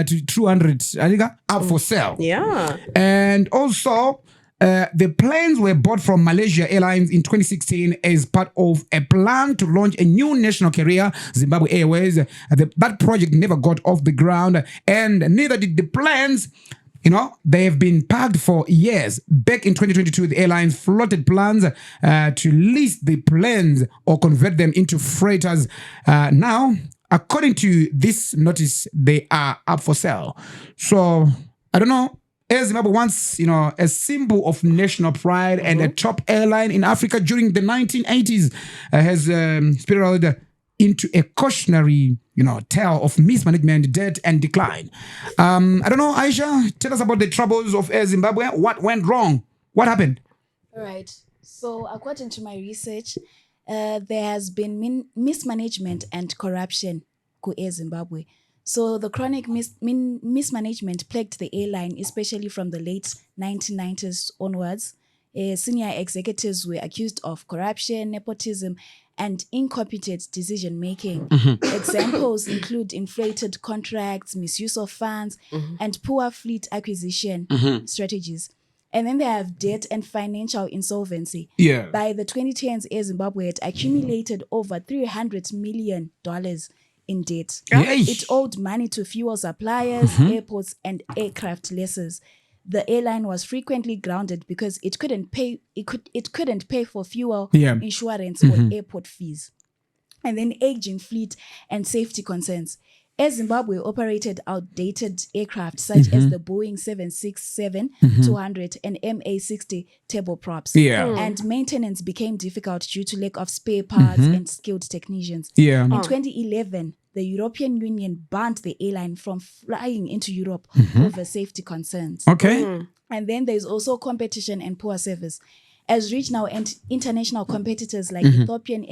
to 200 up for sale. Yeah, and also the planes were bought from Malaysia Airlines in 2016 as part of a plan to launch a new national carrier, Zimbabwe Airways. That project never got off the ground, and neither did the planes. They have been parked for years. Back in 2022, the airlines floated plans to lease the planes or convert them into freighters. Now, according to this notice, they are up for sale. So, I don't know. Zimbabwe wants, a symbol of national pride and a top airline in Africa during the 1980s has spiraled into a cautionary, tale of mismanagement, debt, and decline. I don't know, Aisha, tell us about the troubles of Air Zimbabwe. What went wrong? What happened? All right. So according to my research, there has been mismanagement and corruption ku Air Zimbabwe. So the chronic mismanagement plagued the airline, especially from the late 1990s onwards. Senior executives were accused of corruption, nepotism, and incompetent decision-making. Examples include inflated contracts, misuse of funds, and poor fleet acquisition strategies. And then they have debt and financial insolvency. Yeah. By the 2010s, Air Zimbabwe had accumulated over $300 million in debt. Yay. It owed money to fuel suppliers, airports, and aircraft lessors. The airline was frequently grounded because it couldn't pay. It couldn't pay for fuel, insurance, or airport fees. And then aging fleet and safety concerns. Air Zimbabwe operated outdated aircraft such as the Boeing 767-200 and MA-60 turboprops. And maintenance became difficult due to lack of spare parts and skilled technicians. In 2011, the European Union banned the airline from flying into Europe over safety concerns. Okay. And then there's also competition and poor service. As regional and international competitors like Ethiopian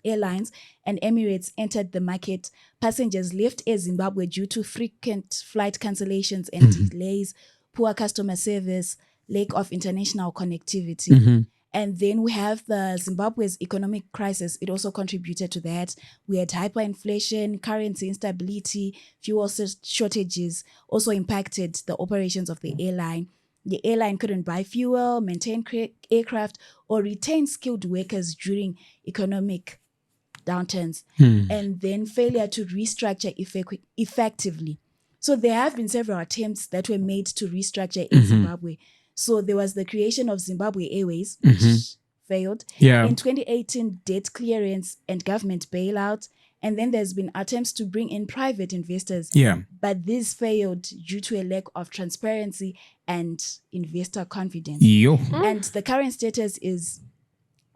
Airlines and Emirates entered the market, passengers left Air Zimbabwe due to frequent flight cancellations and delays, poor customer service, lack of international connectivity. And then we have the Zimbabwe's economic crisis. It also contributed to that. We had hyperinflation, currency instability, fuel shortages also impacted the operations of the airline. The airline couldn't buy fuel, maintain aircraft, or retain skilled workers during economic downturns. And then failure to restructure effectively. So there have been several attempts that were made to restructure Air Zimbabwe. So there was the creation of Zimbabwe Airways, which failed. In 2018, debt clearance and government bailout. And then there's been attempts to bring in private investors. But this failed due to a lack of transparency and investor confidence. And the current status is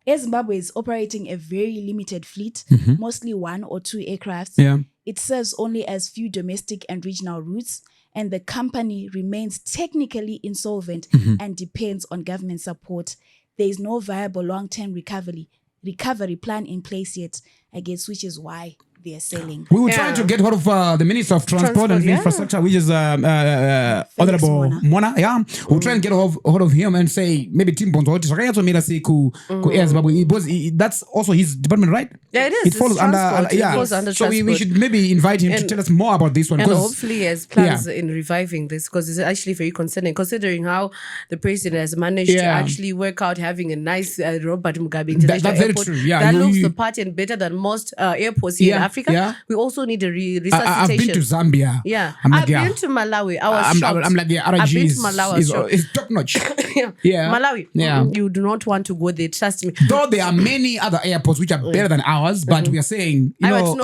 Air Zimbabwe is operating a very limited fleet, mostly 1 or 2 aircrafts. It serves only as few domestic and regional routes. And the company remains technically insolvent and depends on government support. There is no viable long-term recovery plan in place yet, I guess, which is why they are selling. We were trying to get hold of the Minister of Transport and Infrastructure, which is Honorable Mona. We were trying to get hold of him and say, maybe Tim Bonzo, Air Zimbabwe, that's also his department, right? Yeah, it is. It falls under transport. So we should maybe invite him to tell us more about this one. And hopefully he has plans in reviving this, because it's actually very concerning, considering how the president has managed to actually work out having a nice Robert Mugabe International Airport that looks the part and better than most airports here in Africa. We also need a resuscitation. I've been to Zambia. I've been to Malawi. I was shocked. I'm like, I've been to Malawi. It's top notch. Malawi. You do not want to go there. Trust me. Though there are many other airports which are better than ours, but we are saying, that's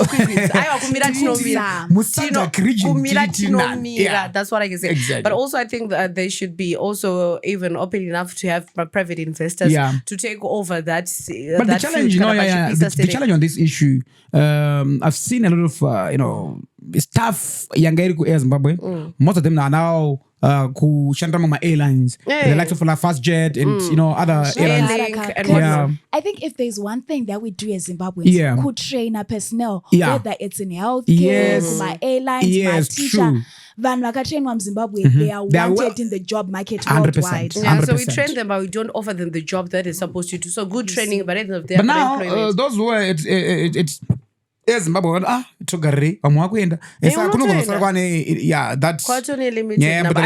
what I can say. Exactly. But also, I think that they should be also even open enough to have private investors to take over that. But the challenge, the challenge on this issue, I've seen a lot of staff Yangairi ku Air Zimbabwe. Most of them are now Shandramama Airlines, the likes of FastJet and other airlines. I think if there's one thing that we do as Zimbabweans, could train our personnel, whether it's in healthcare, my airlines, my teacher. Van Vakatrainwam Zimbabwe, they are wanted in the job market worldwide. So we train them, but we don't offer them the job that is supposed to do. So good training, but at the end of the day, but now those who are it's Zimbabwe, Garwe, that's quite only limited number.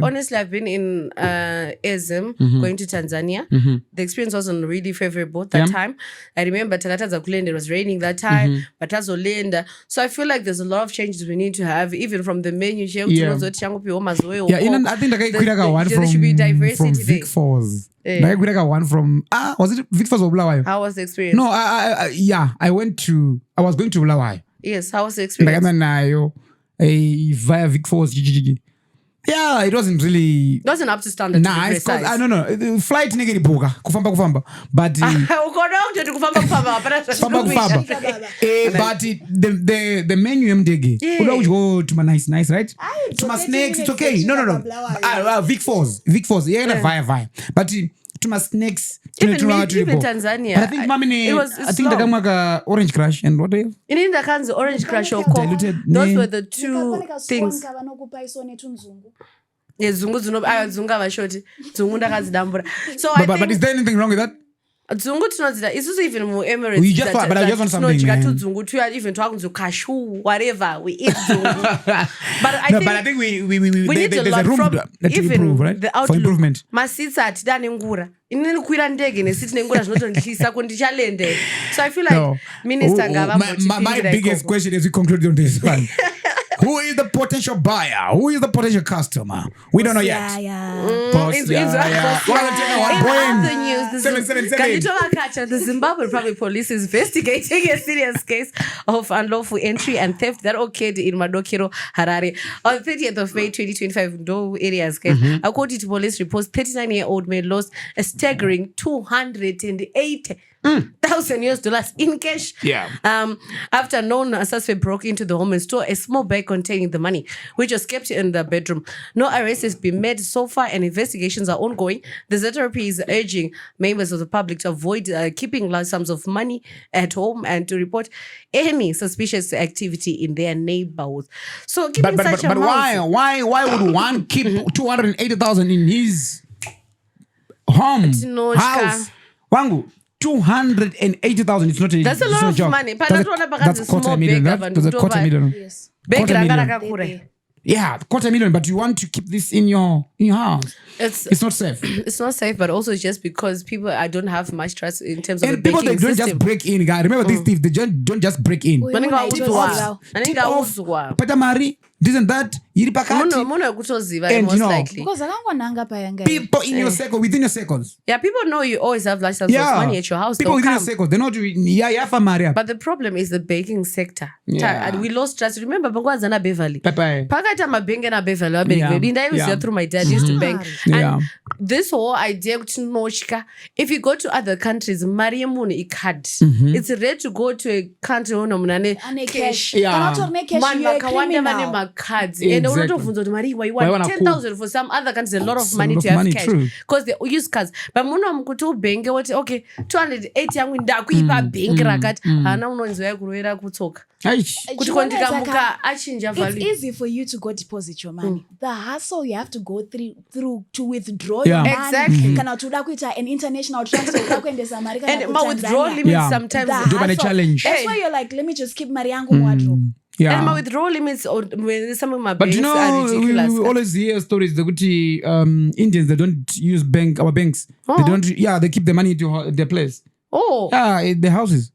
Honestly, I've been in Ezim going to Tanzania. The experience wasn't really favorable that time. I remember it was raining that time, but so I feel like there's a lot of changes we need to have, even from the menu. I think there should be diversity from Vic Falls. One from was it Vic Falls or Bulawayo? How was the experience? No, I was going to Bulawayo. Yes, how was the experience? Via Vic Falls. Yeah, it wasn't really. It wasn't up to standard. Nah, it's called, I don't know. Flight nigga ibuka kufamba. But Ukona kuti kufamba hapana kufamba. But the menu mdege. Uda ujo tuma nice, right? Tuma snakes, it's okay. No. Vic Falls. Yeah, via. But tuma snakes. Even Tanzania. But I think I think the Orange Crush and what else? In the kinds of Orange Crush or Coke. Those were the two things. Yeah, Zungu vashoti. Zungu ndakazidambura. So I think. But is there anything wrong with that? Zungu tunadzida. It's also even more Emirates. We just but I just want something. Zungu tuya even talking to cashew whatever we eat Zungu. But I think we need there's a room to improve, right? For improvement. Masitsa atidane ngura. Inini kuira ndege nesiti nengura zvinotondishisa kundichalende. So I feel like minister ngava my biggest question as we conclude on this one. Who is the potential buyer? Who is the potential customer? We don't know yet. In other news, the Zimbabwe Public Police is investigating a serious case of unlawful entry and theft that occurred in Madokero, Harare. On 30th of May 2025, no areas. According to police reports, 39-year-old man lost a staggering $280,000 in cash. After a known suspect broke into the home and stole a small bag containing the money, which was kept in the bedroom. No arrests has been made so far, and investigations are ongoing. The ZRP is urging members of the public to avoid keeping large sums of money at home and to report any suspicious activity in their neighborhoods. So, but why would one keep 280,000 in his home house? Wangu. 280,000. It's not a. That's a lot of money. That's quarter million. That's a quarter million. Yes. Yeah, quarter million. But you want to keep this in your house. It's not safe. It's not safe, but also just because people I don't have much trust in terms of and the people banking they don't system. just break in, guys. Remember these thieves, they don't just break in. Tip off. Patamari, this and that. And most likely. Because people in your circle, within your circles. Yeah, people know you always have large sums of money at your house. People within your circles, they're not doing. But the problem is the banking sector. Yeah. And we lost trust. Remember, Bangwazana Beverly. Bye-bye. Pakata mabenga na Beverly. I was there through my dad. Used to bank. And this whole idea if you go to other countries, Mariamuni card. It's rare to go to a country on cash. Cards and you want 10,000 for some other countries, a lot of money to have cash because they use cards. But mkuto bank okay 280 yangu ndakuipa bank rakati hana unonzwa kurwera kutoka kuti kwandikamuka achinja value. It's easy for you to go deposit your money. The hassle you have to go through to withdraw your money. Exactly. Kana tuda kuita an international transfer ukakwendesa America and my withdrawal limits sometimes a challenge. That's why you're like, let me just keep money yangu wardrobe. And my withdrawal limits when some of my banks are ridiculous. We always hear stories the Indians, they don't use our banks. They don't they keep the money to their place. The houses.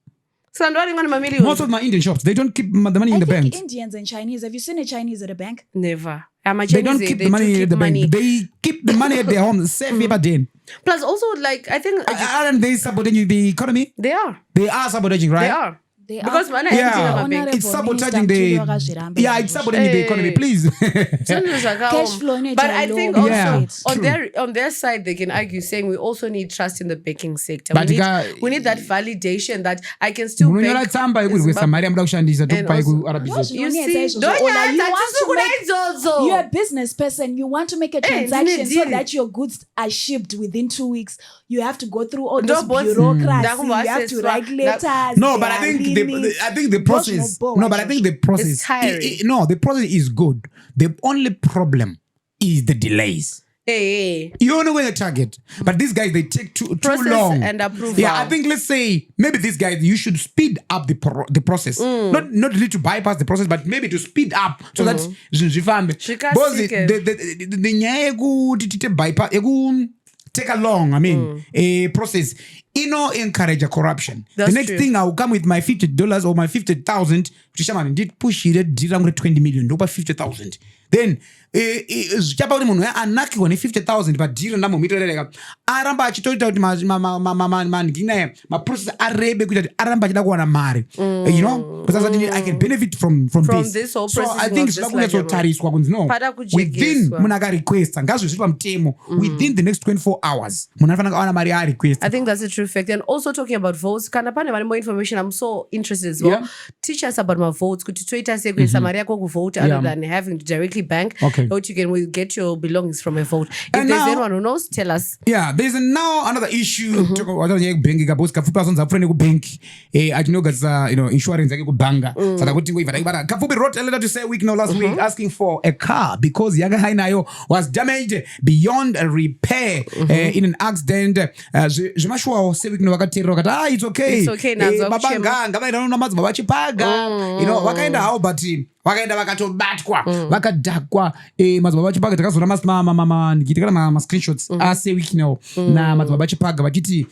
So most of my Indian shops, they don't keep the money in the bank. Indians and Chinese, have you seen a Chinese at a bank? Never. They don't keep the money at the bank. They keep the money at their home. Save paper then. Plus also like I think aren't they sabotaging the economy? They are sabotaging, right? They are. Because it's sabotaging it's sabotaging the economy, please. Cash flow. But I think also on their side they can argue saying we also need trust in the banking sector. We need that validation that I can still bank. You see, you're a business person. You want to make a transaction so that your goods are shipped within 2 weeks. You have to go through all this bureaucracy. You have to write letters. No, but I think the process. No, but I think the process. It's tiring. The process is good. The only problem is the delays. You know where the target, but these guys they take too long and approval. Yeah, I think let's say maybe these guys you should speed up the process. Not really to bypass the process, but maybe to speed up so that the bypass take a long. A process encourage corruption. That's the next true. thing, I will come with my $50 or my 50,000 kuti shamani ndipushere dhiri rangu re20 million ndopa 50,000. Then zvichapa kuti munhu anakirwa ne50,000 padhiri ndamumitorereka aramba achitoita kuti mandinaya maprocess arebe kuita kuti aramba achida kuwana mari. You know, because I can benefit from this whole so process I think was zvida just like kunyatsotariswa kunzi no Pada within kujegeswa. munhu akarequesta ngazve zviri pamutemo within the next 24 hours munhu anofanira kuwana mari yarequesta. I think that's a true fact. And also talking about votes, kana pane vane more information, I'm so interested as well. Yeah. Teach us about my votes. Kuti toita se kuisa mari yako kuvote other Yeah. than having to directly bank. Okay. But you can get your belongings from a vote. If And there's now- anyone who knows, tell us. Yeah, there's now another issue. Kubenki kabos Kapfupi asonza friend kubenki achinogatsa insurance yake kubhanga. Saka kuti ngoivata ibara Kapfupi wrote a letter to say week last week asking for a car because yanga hainayo was damaged beyond repair in an accident. Zvimashwa say week vakateerera vakati it's okay. It's okay, nanzwa babanga ngavaenda namadzibaba vachipaga. Vakaenda hao but vakaenda vakatobatwa vakadhakwa madzibaba vachipaga takazoona ndikitikana mascreenshots ase wiki now na madzibaba vachipaga vachiti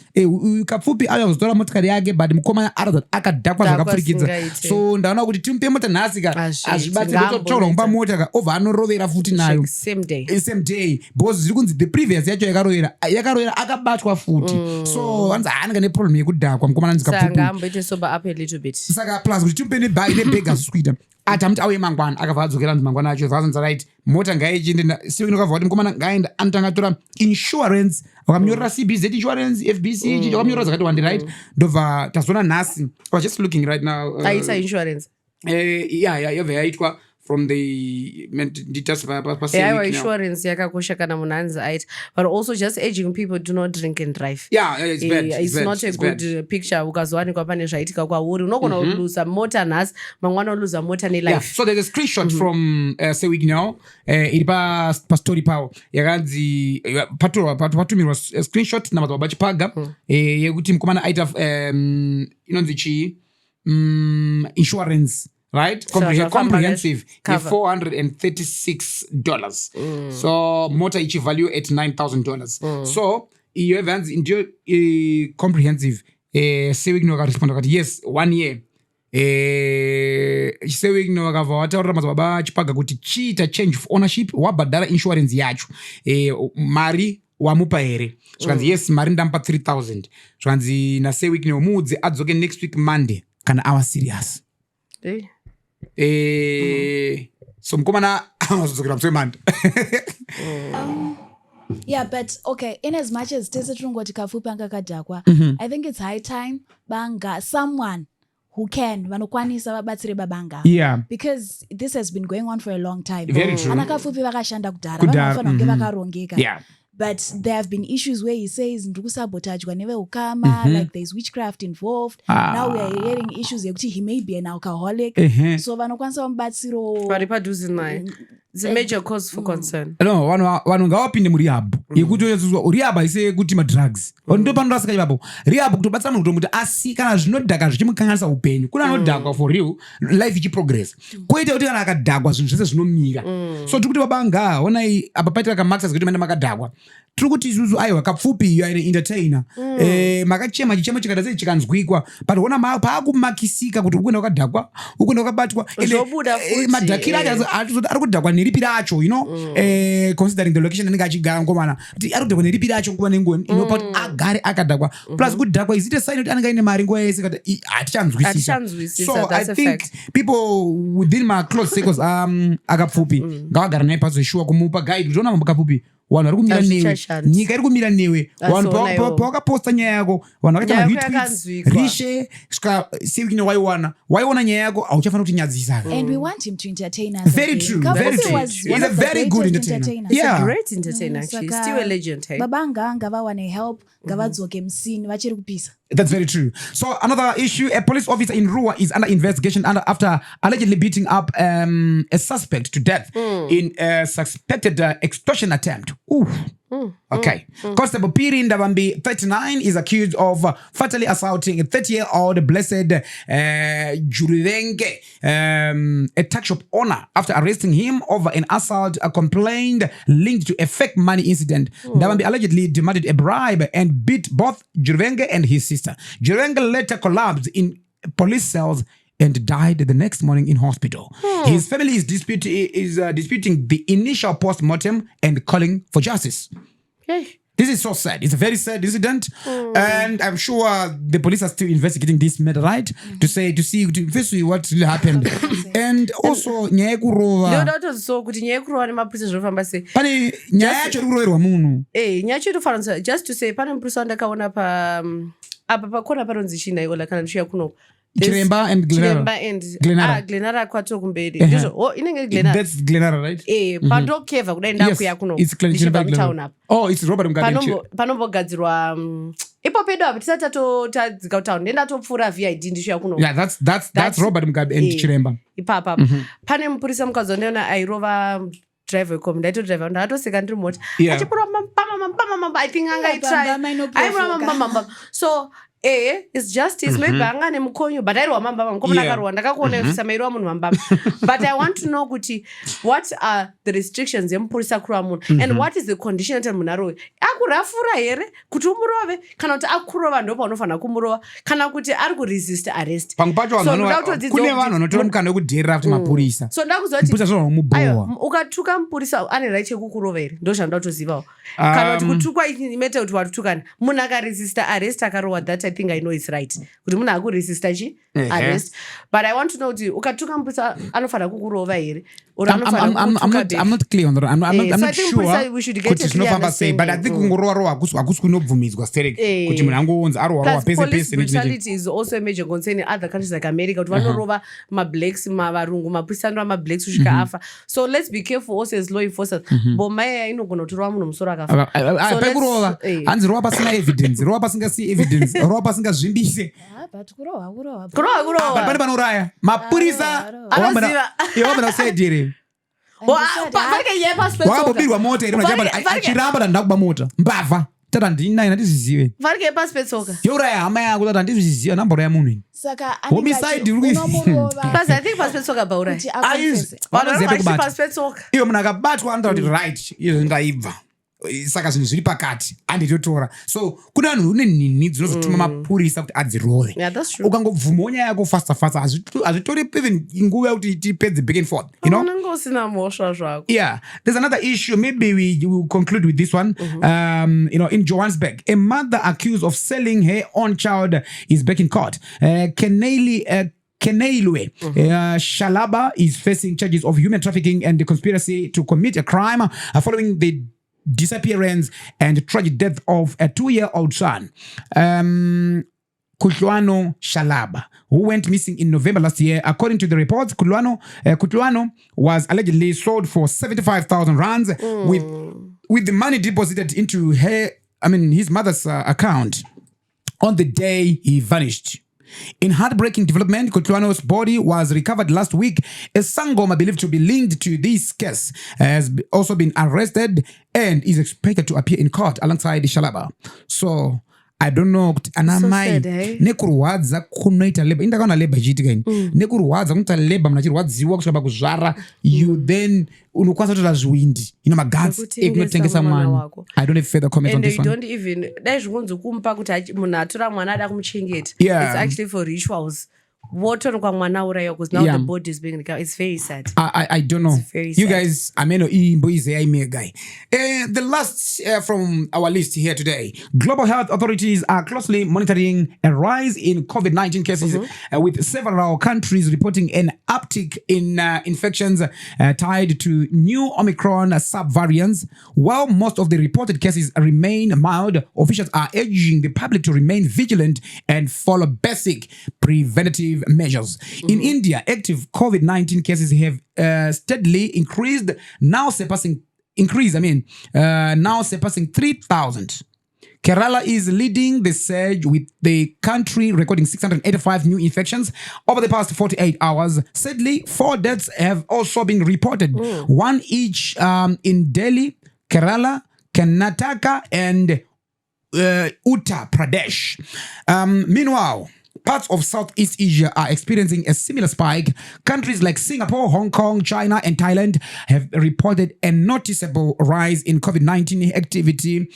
Kapfupi anozotora motikari yake but mukomana aratidza akadhakwa zvakapfurikidza. Singaite. So ndaona kuti timupe mota nhasika azvibatsira kutotaura kumba mota ka ovha anorovera futi nayo Same day. same day because zviri kunzi the previous yacho yakarovera akabatwa futi. So vanzi haanenge neproblem yekudhakwa mukomana nzi Kapfupi. Sanga amboite sober up a little bit. Saka plus kuti timupe nebhega zvisikuita atamuti auye mangwana akabva adzokera nzi mangwana acho zvazanzi right mota ngaichiende sivinokabva kuti mukomana ngaenda anotanga atora insurance vakamnyorera CBZ insurance FBC vakamnyorera zvakati wandi right ndobva tazoona nhasi I was just looking right now Aisa insurance. yobva yaitwa from the Yeah, insurance yakakosha kana munhu anzi aita. But also just urging people do not drink and drive. it's bad. It's bad. not a It's good bad. picture ukazowanikwa pane zvaitika kwauri unogona kuluza mota nhasi mangwana oluza mota Yeah, nelife. so there's a screenshot from say week now iri pastori pavo yakanzi patumirwa screenshot namadzibaba vachipaga yekuti mukomana aita inonzi chii insurance right comprehensive $436 so mota ichivalue at $9,000 so iyo evanzi ndiyo comprehensive sewikno vakaresponda vakati yes 1 year sewikno vakabva vataurira madzibaba achipaga kuti chiita change of ownership wabhadhara insurance yacho mari wamupa here zvikanzi yes mari ndamupa 3,000 zvikanzi nasewikno muudze adzoke next week Monday kana ava serious. So mukomana anozodzokera musi weMonday. Yeah, but okay, in as much as tese tinongoti Kapfupi anga kadhakwa, I think it's high time banga someone who can vanokwanisa vabatsire babanga. Yeah. Because this has been going on for a long time. Very true. Ana Kapfupi vakashanda kudhara Kudhara, vanofanira kunge vakarongeka. Yeah. But there have been issues where he says ndikusabotagwa neveukama, like there's witchcraft involved. Now we are hearing issues yekuti he may be an alcoholic. So vanokwanisa vamubatsiro. Vari padhuze naye. It's a major cause for concern. No, vanhu ngavapinde murehab yekuti rehab haisi yekuti madrugs ndo panorasika ipapo rehab kutobatsira munhu kutomuti asi kana zvinodhaka zvichimukanganisa upenyu kuna anodhakwa for real life ichiprogress koita kuti kana akadhakwa zvinhu zvese zvinomira so tiri kuti babanga onai apa paitika kamaxas kuti maenda makadhakwa tiri kuti isusu aiwa Kapfupi you are an entertainer makachema chichemo chikada sei chikanzwikwa but ona paakumakisika kuti ukuenda wakadhakwa ukuenda wakabatwa Zvobuda futi, madhakira acho ari kudhakwa neripi racho you know considering the location anenge achigara mukomana kuti ari kudhakwa neripi racho nguva nenguva inopa kuti agare akadhakwa plus kudhakwa is it a sign kuti anenge aine mari nguva yese kuti hatichanzwisisa so I think people within my close circles aKapfupi ngavagara naye pazoshuwa kumupa guide kuti ona mambo Kapfupi vanhu vari kumira newe nyika iri kumira newe vanhu pawakaposta nyaya yako vanhu vakaita retweets rishe svika sewikino waiona nyaya yako hauchafanira kutinyadzisa. And we want him to entertain us. Very true, very true. He's a very good entertainer. Yeah. A great entertainer actually. He's still a legend. Hey? Babanga ngavawane help ngavadzoke msini vachiri kupisa. That's very true. So another issue, a police officer in Rua is under investigation after allegedly beating up a suspect to death in a suspected extortion attempt. Ooh. Okay. Constable Piri Ndavambi, 39, is accused of fatally assaulting a 30-year-old blessed Jurivenge, a tuck shop owner, after arresting him over an assault complaint linked to a fake money incident. Ndavambi allegedly demanded a bribe and beat both Jurivenge and his sister. Jurivenge later collapsed in police cells and died the next morning in hospital. His family is disputing the initial post-mortem and calling for justice. Hey. This is so sad. It's a very sad incident, and I'm sure the police are still investigating this matter, right? To see what really happened, and also nyaya yekurova. Ndotoziso kuti nyaya yekurova nemapurisa zvinofamba sei. Pane nyaya yacho irikuroverwa munhu. Nyaya yacho inofanira just to say pane mupurisa wandakaona apa pakona paronzi china ikola kana ndichiya kuno. Chiremba and Glenara. Glenara kwato kumberi. Inenge Glenara. That's Glenara, right? Pandokeva kudai ndakuya kuno. It's Glenara. Oh, it's Robert Mugabe. Panombogadzirwa ipo pedo apo tisati tadzika kutown ndendatopfuura VID ndishuya kuno. Yeah, that's Robert Mugabe and Chiremba. Ipapa. Pane mupurisa mukazondeona airova driver com driver ndatoseka ndiri mota. Achipura mama I think anga try. So it's justice. Maybe anga nemukonyo but I mamba komona karwa ndakakuona samairwa munhu mamba. But I want to know kuti what are the restrictions yemupurisa kurwa munhu and what is the condition that munhu arove. Akurafura here kuti umurove kana kuti akurova ndopa unofanira kumurova kana kuti ari kuresist arrest. Pangupacho kune vanhu vanotora mukana wekudherera kuti mapurisa. So ndakuzoti mupurisa zvinomubowa. Ukatuka mupurisa ane right yekukurova here. Ndoshanda kutozivawo. Kana kuti kutukwa imete kuti watukana munhu akaresist arrest akarowa that I think I know it's right. Kuti munhu akuresista chi arrest. But I want to know kuti ukatuka mupurisa anofanira kukurova here. I'm not clear on that. I'm not sure. We should get it clear. But I think kungorova hakusi kunobvumidzwa sterek kuti munhu angoonza arowa pese pese. Brutality is also a major concern in other countries like America. Kuti vanorova mablacks mavarungu mapurisa andova mablacks kusvika afa. So let's be careful also as law enforcers. Bomaya inogona kutorwa munhu musoro akafa. Pekurova hanzi rova pasina evidence, rova pasingasi evidence, rova pasingazvimbise. But kurova. Pane panoraya mapurisa awambana kusaidire. Wakabobirwa mota iri achiramba dandakuba mota mbavha tata ndinayi ndizvizive varike pasi petsoka youraya hama yako tata ndizviziva nambora yamunhu ini homicide pasi I think pasi petsoka bauraya pasi petsoka iyo munhu akabatwa anotaura kuti right iyo ngaibva saka zvinhu zviri pakati anditotora so kuna vanhu une nhini dzinozotuma mapurisa kuti adzirove ukangobvuma nyaya yako fasta hazvitori even nguva yekuti tipedze back and forth usina mhosva zvako. Yeah, there's another issue. Maybe we will conclude with this one. In Johannesburg, a mother accused of selling her own child is back in court. Kenailwe Shalaba is facing charges of human trafficking and the conspiracy to commit a crime following the disappearance and tragic death of a 2-year-old son. Kutlwano Shalaba, who went missing in November last year. According to the reports, Kutlwano was allegedly sold for 75,000 rands with the money deposited into his mother's account on the day he vanished. In heartbreaking development, Kutlwano's body was recovered last week. A Sangoma believed to be linked to this case has also been arrested and is expected to appear in court alongside Shalaba. So I don't know kuti anamai nekurwadza kunoita labor indakaona labor ichiitika ini nekurwadza kunoita labor munhu achirwadziwa kusvika pakuzvara you then unokwanisa kutora zviwindi maguts ekunotengesa mwana. I don't have further comments on this one. And you don't even dai zvingonzi kumpa kuti munhu atora mwana ada kumuchengeta. It's actually for rituals. Wotonwa mwana uraya because now the body is being recovered. It's very sad. I don't know. You guys, the last from our list here today. Global health authorities are closely monitoring a rise in COVID-19 cases with several countries reporting an uptick in infections tied to new Omicron subvariants. While most of the reported cases remain mild, officials are urging the public to remain vigilant and follow basic preventative measures. In India, active COVID-19 cases have steadily increased, now surpassing 3,000. Kerala is leading the surge, with the country recording 685 new infections over the past 48 hours. Sadly, 4 deaths have also been reported, one each in Delhi, Kerala, Karnataka, and Uttar Pradesh. Meanwhile, parts of Southeast Asia are experiencing a similar spike. Countries like Singapore, Hong Kong, China, and Thailand have reported a noticeable rise in COVID-19 activity.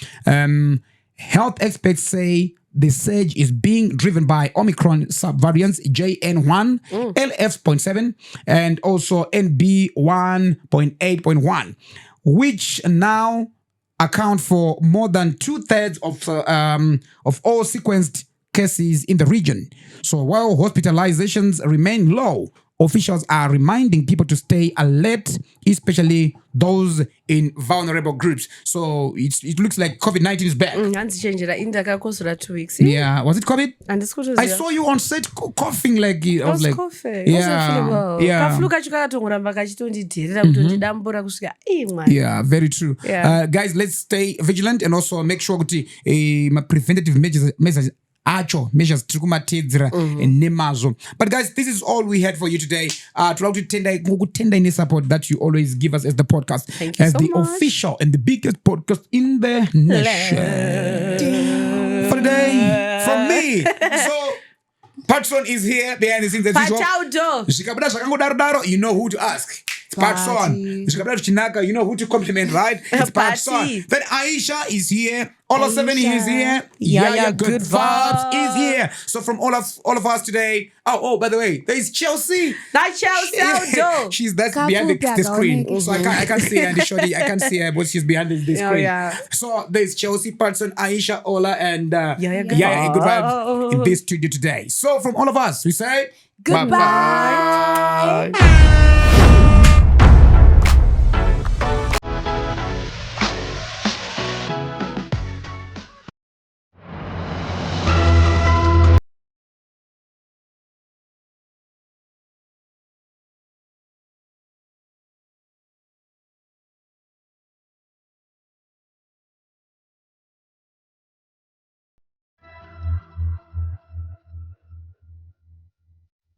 Health experts say the surge is being driven by Omicron subvariants JN1, LF.7, and also NB1.8.1, which now account for more than 2/3 of all sequenced cases in the region. So while hospitalizations remain low, officials are reminding people to stay alert, especially those in vulnerable groups. So it looks like COVID-19 is back. Ndakakosora 2 weeks. Yeah, was it COVID? And I saw you on set coughing like I was like coughing. yeah. Yeah, very true. Yeah. Guys, let's stay vigilant and also make sure that my preventative measures tikumatedzera nemazo. But guys, this is all we had for you today. Tenda any support that you always give us as the podcast, Thank you as so the much. official and the biggest podcast in the nation. For the day, from me. So Patson is here behind the scenes as usual. Zvikabudira zvakangodaro, you know who to ask. It's Patson. Zvikabudira zvichinaka, you know who to compliment, right? It's Patson. Then Aisha is here. Ollah 7 is here. Yayha Goodvibes is here. So from all of us today. Oh, by the way, there is Chelsea. That's Chelsea. She's behind the screen. So I can't see her. Shorty, I can't see her, but she's behind the screen. Yeah. So there's Chelsea, Patson, Aisha, Ollah, and Yayha Goodvibes in this studio today. So from all of us, we say Goodbye. bye-bye.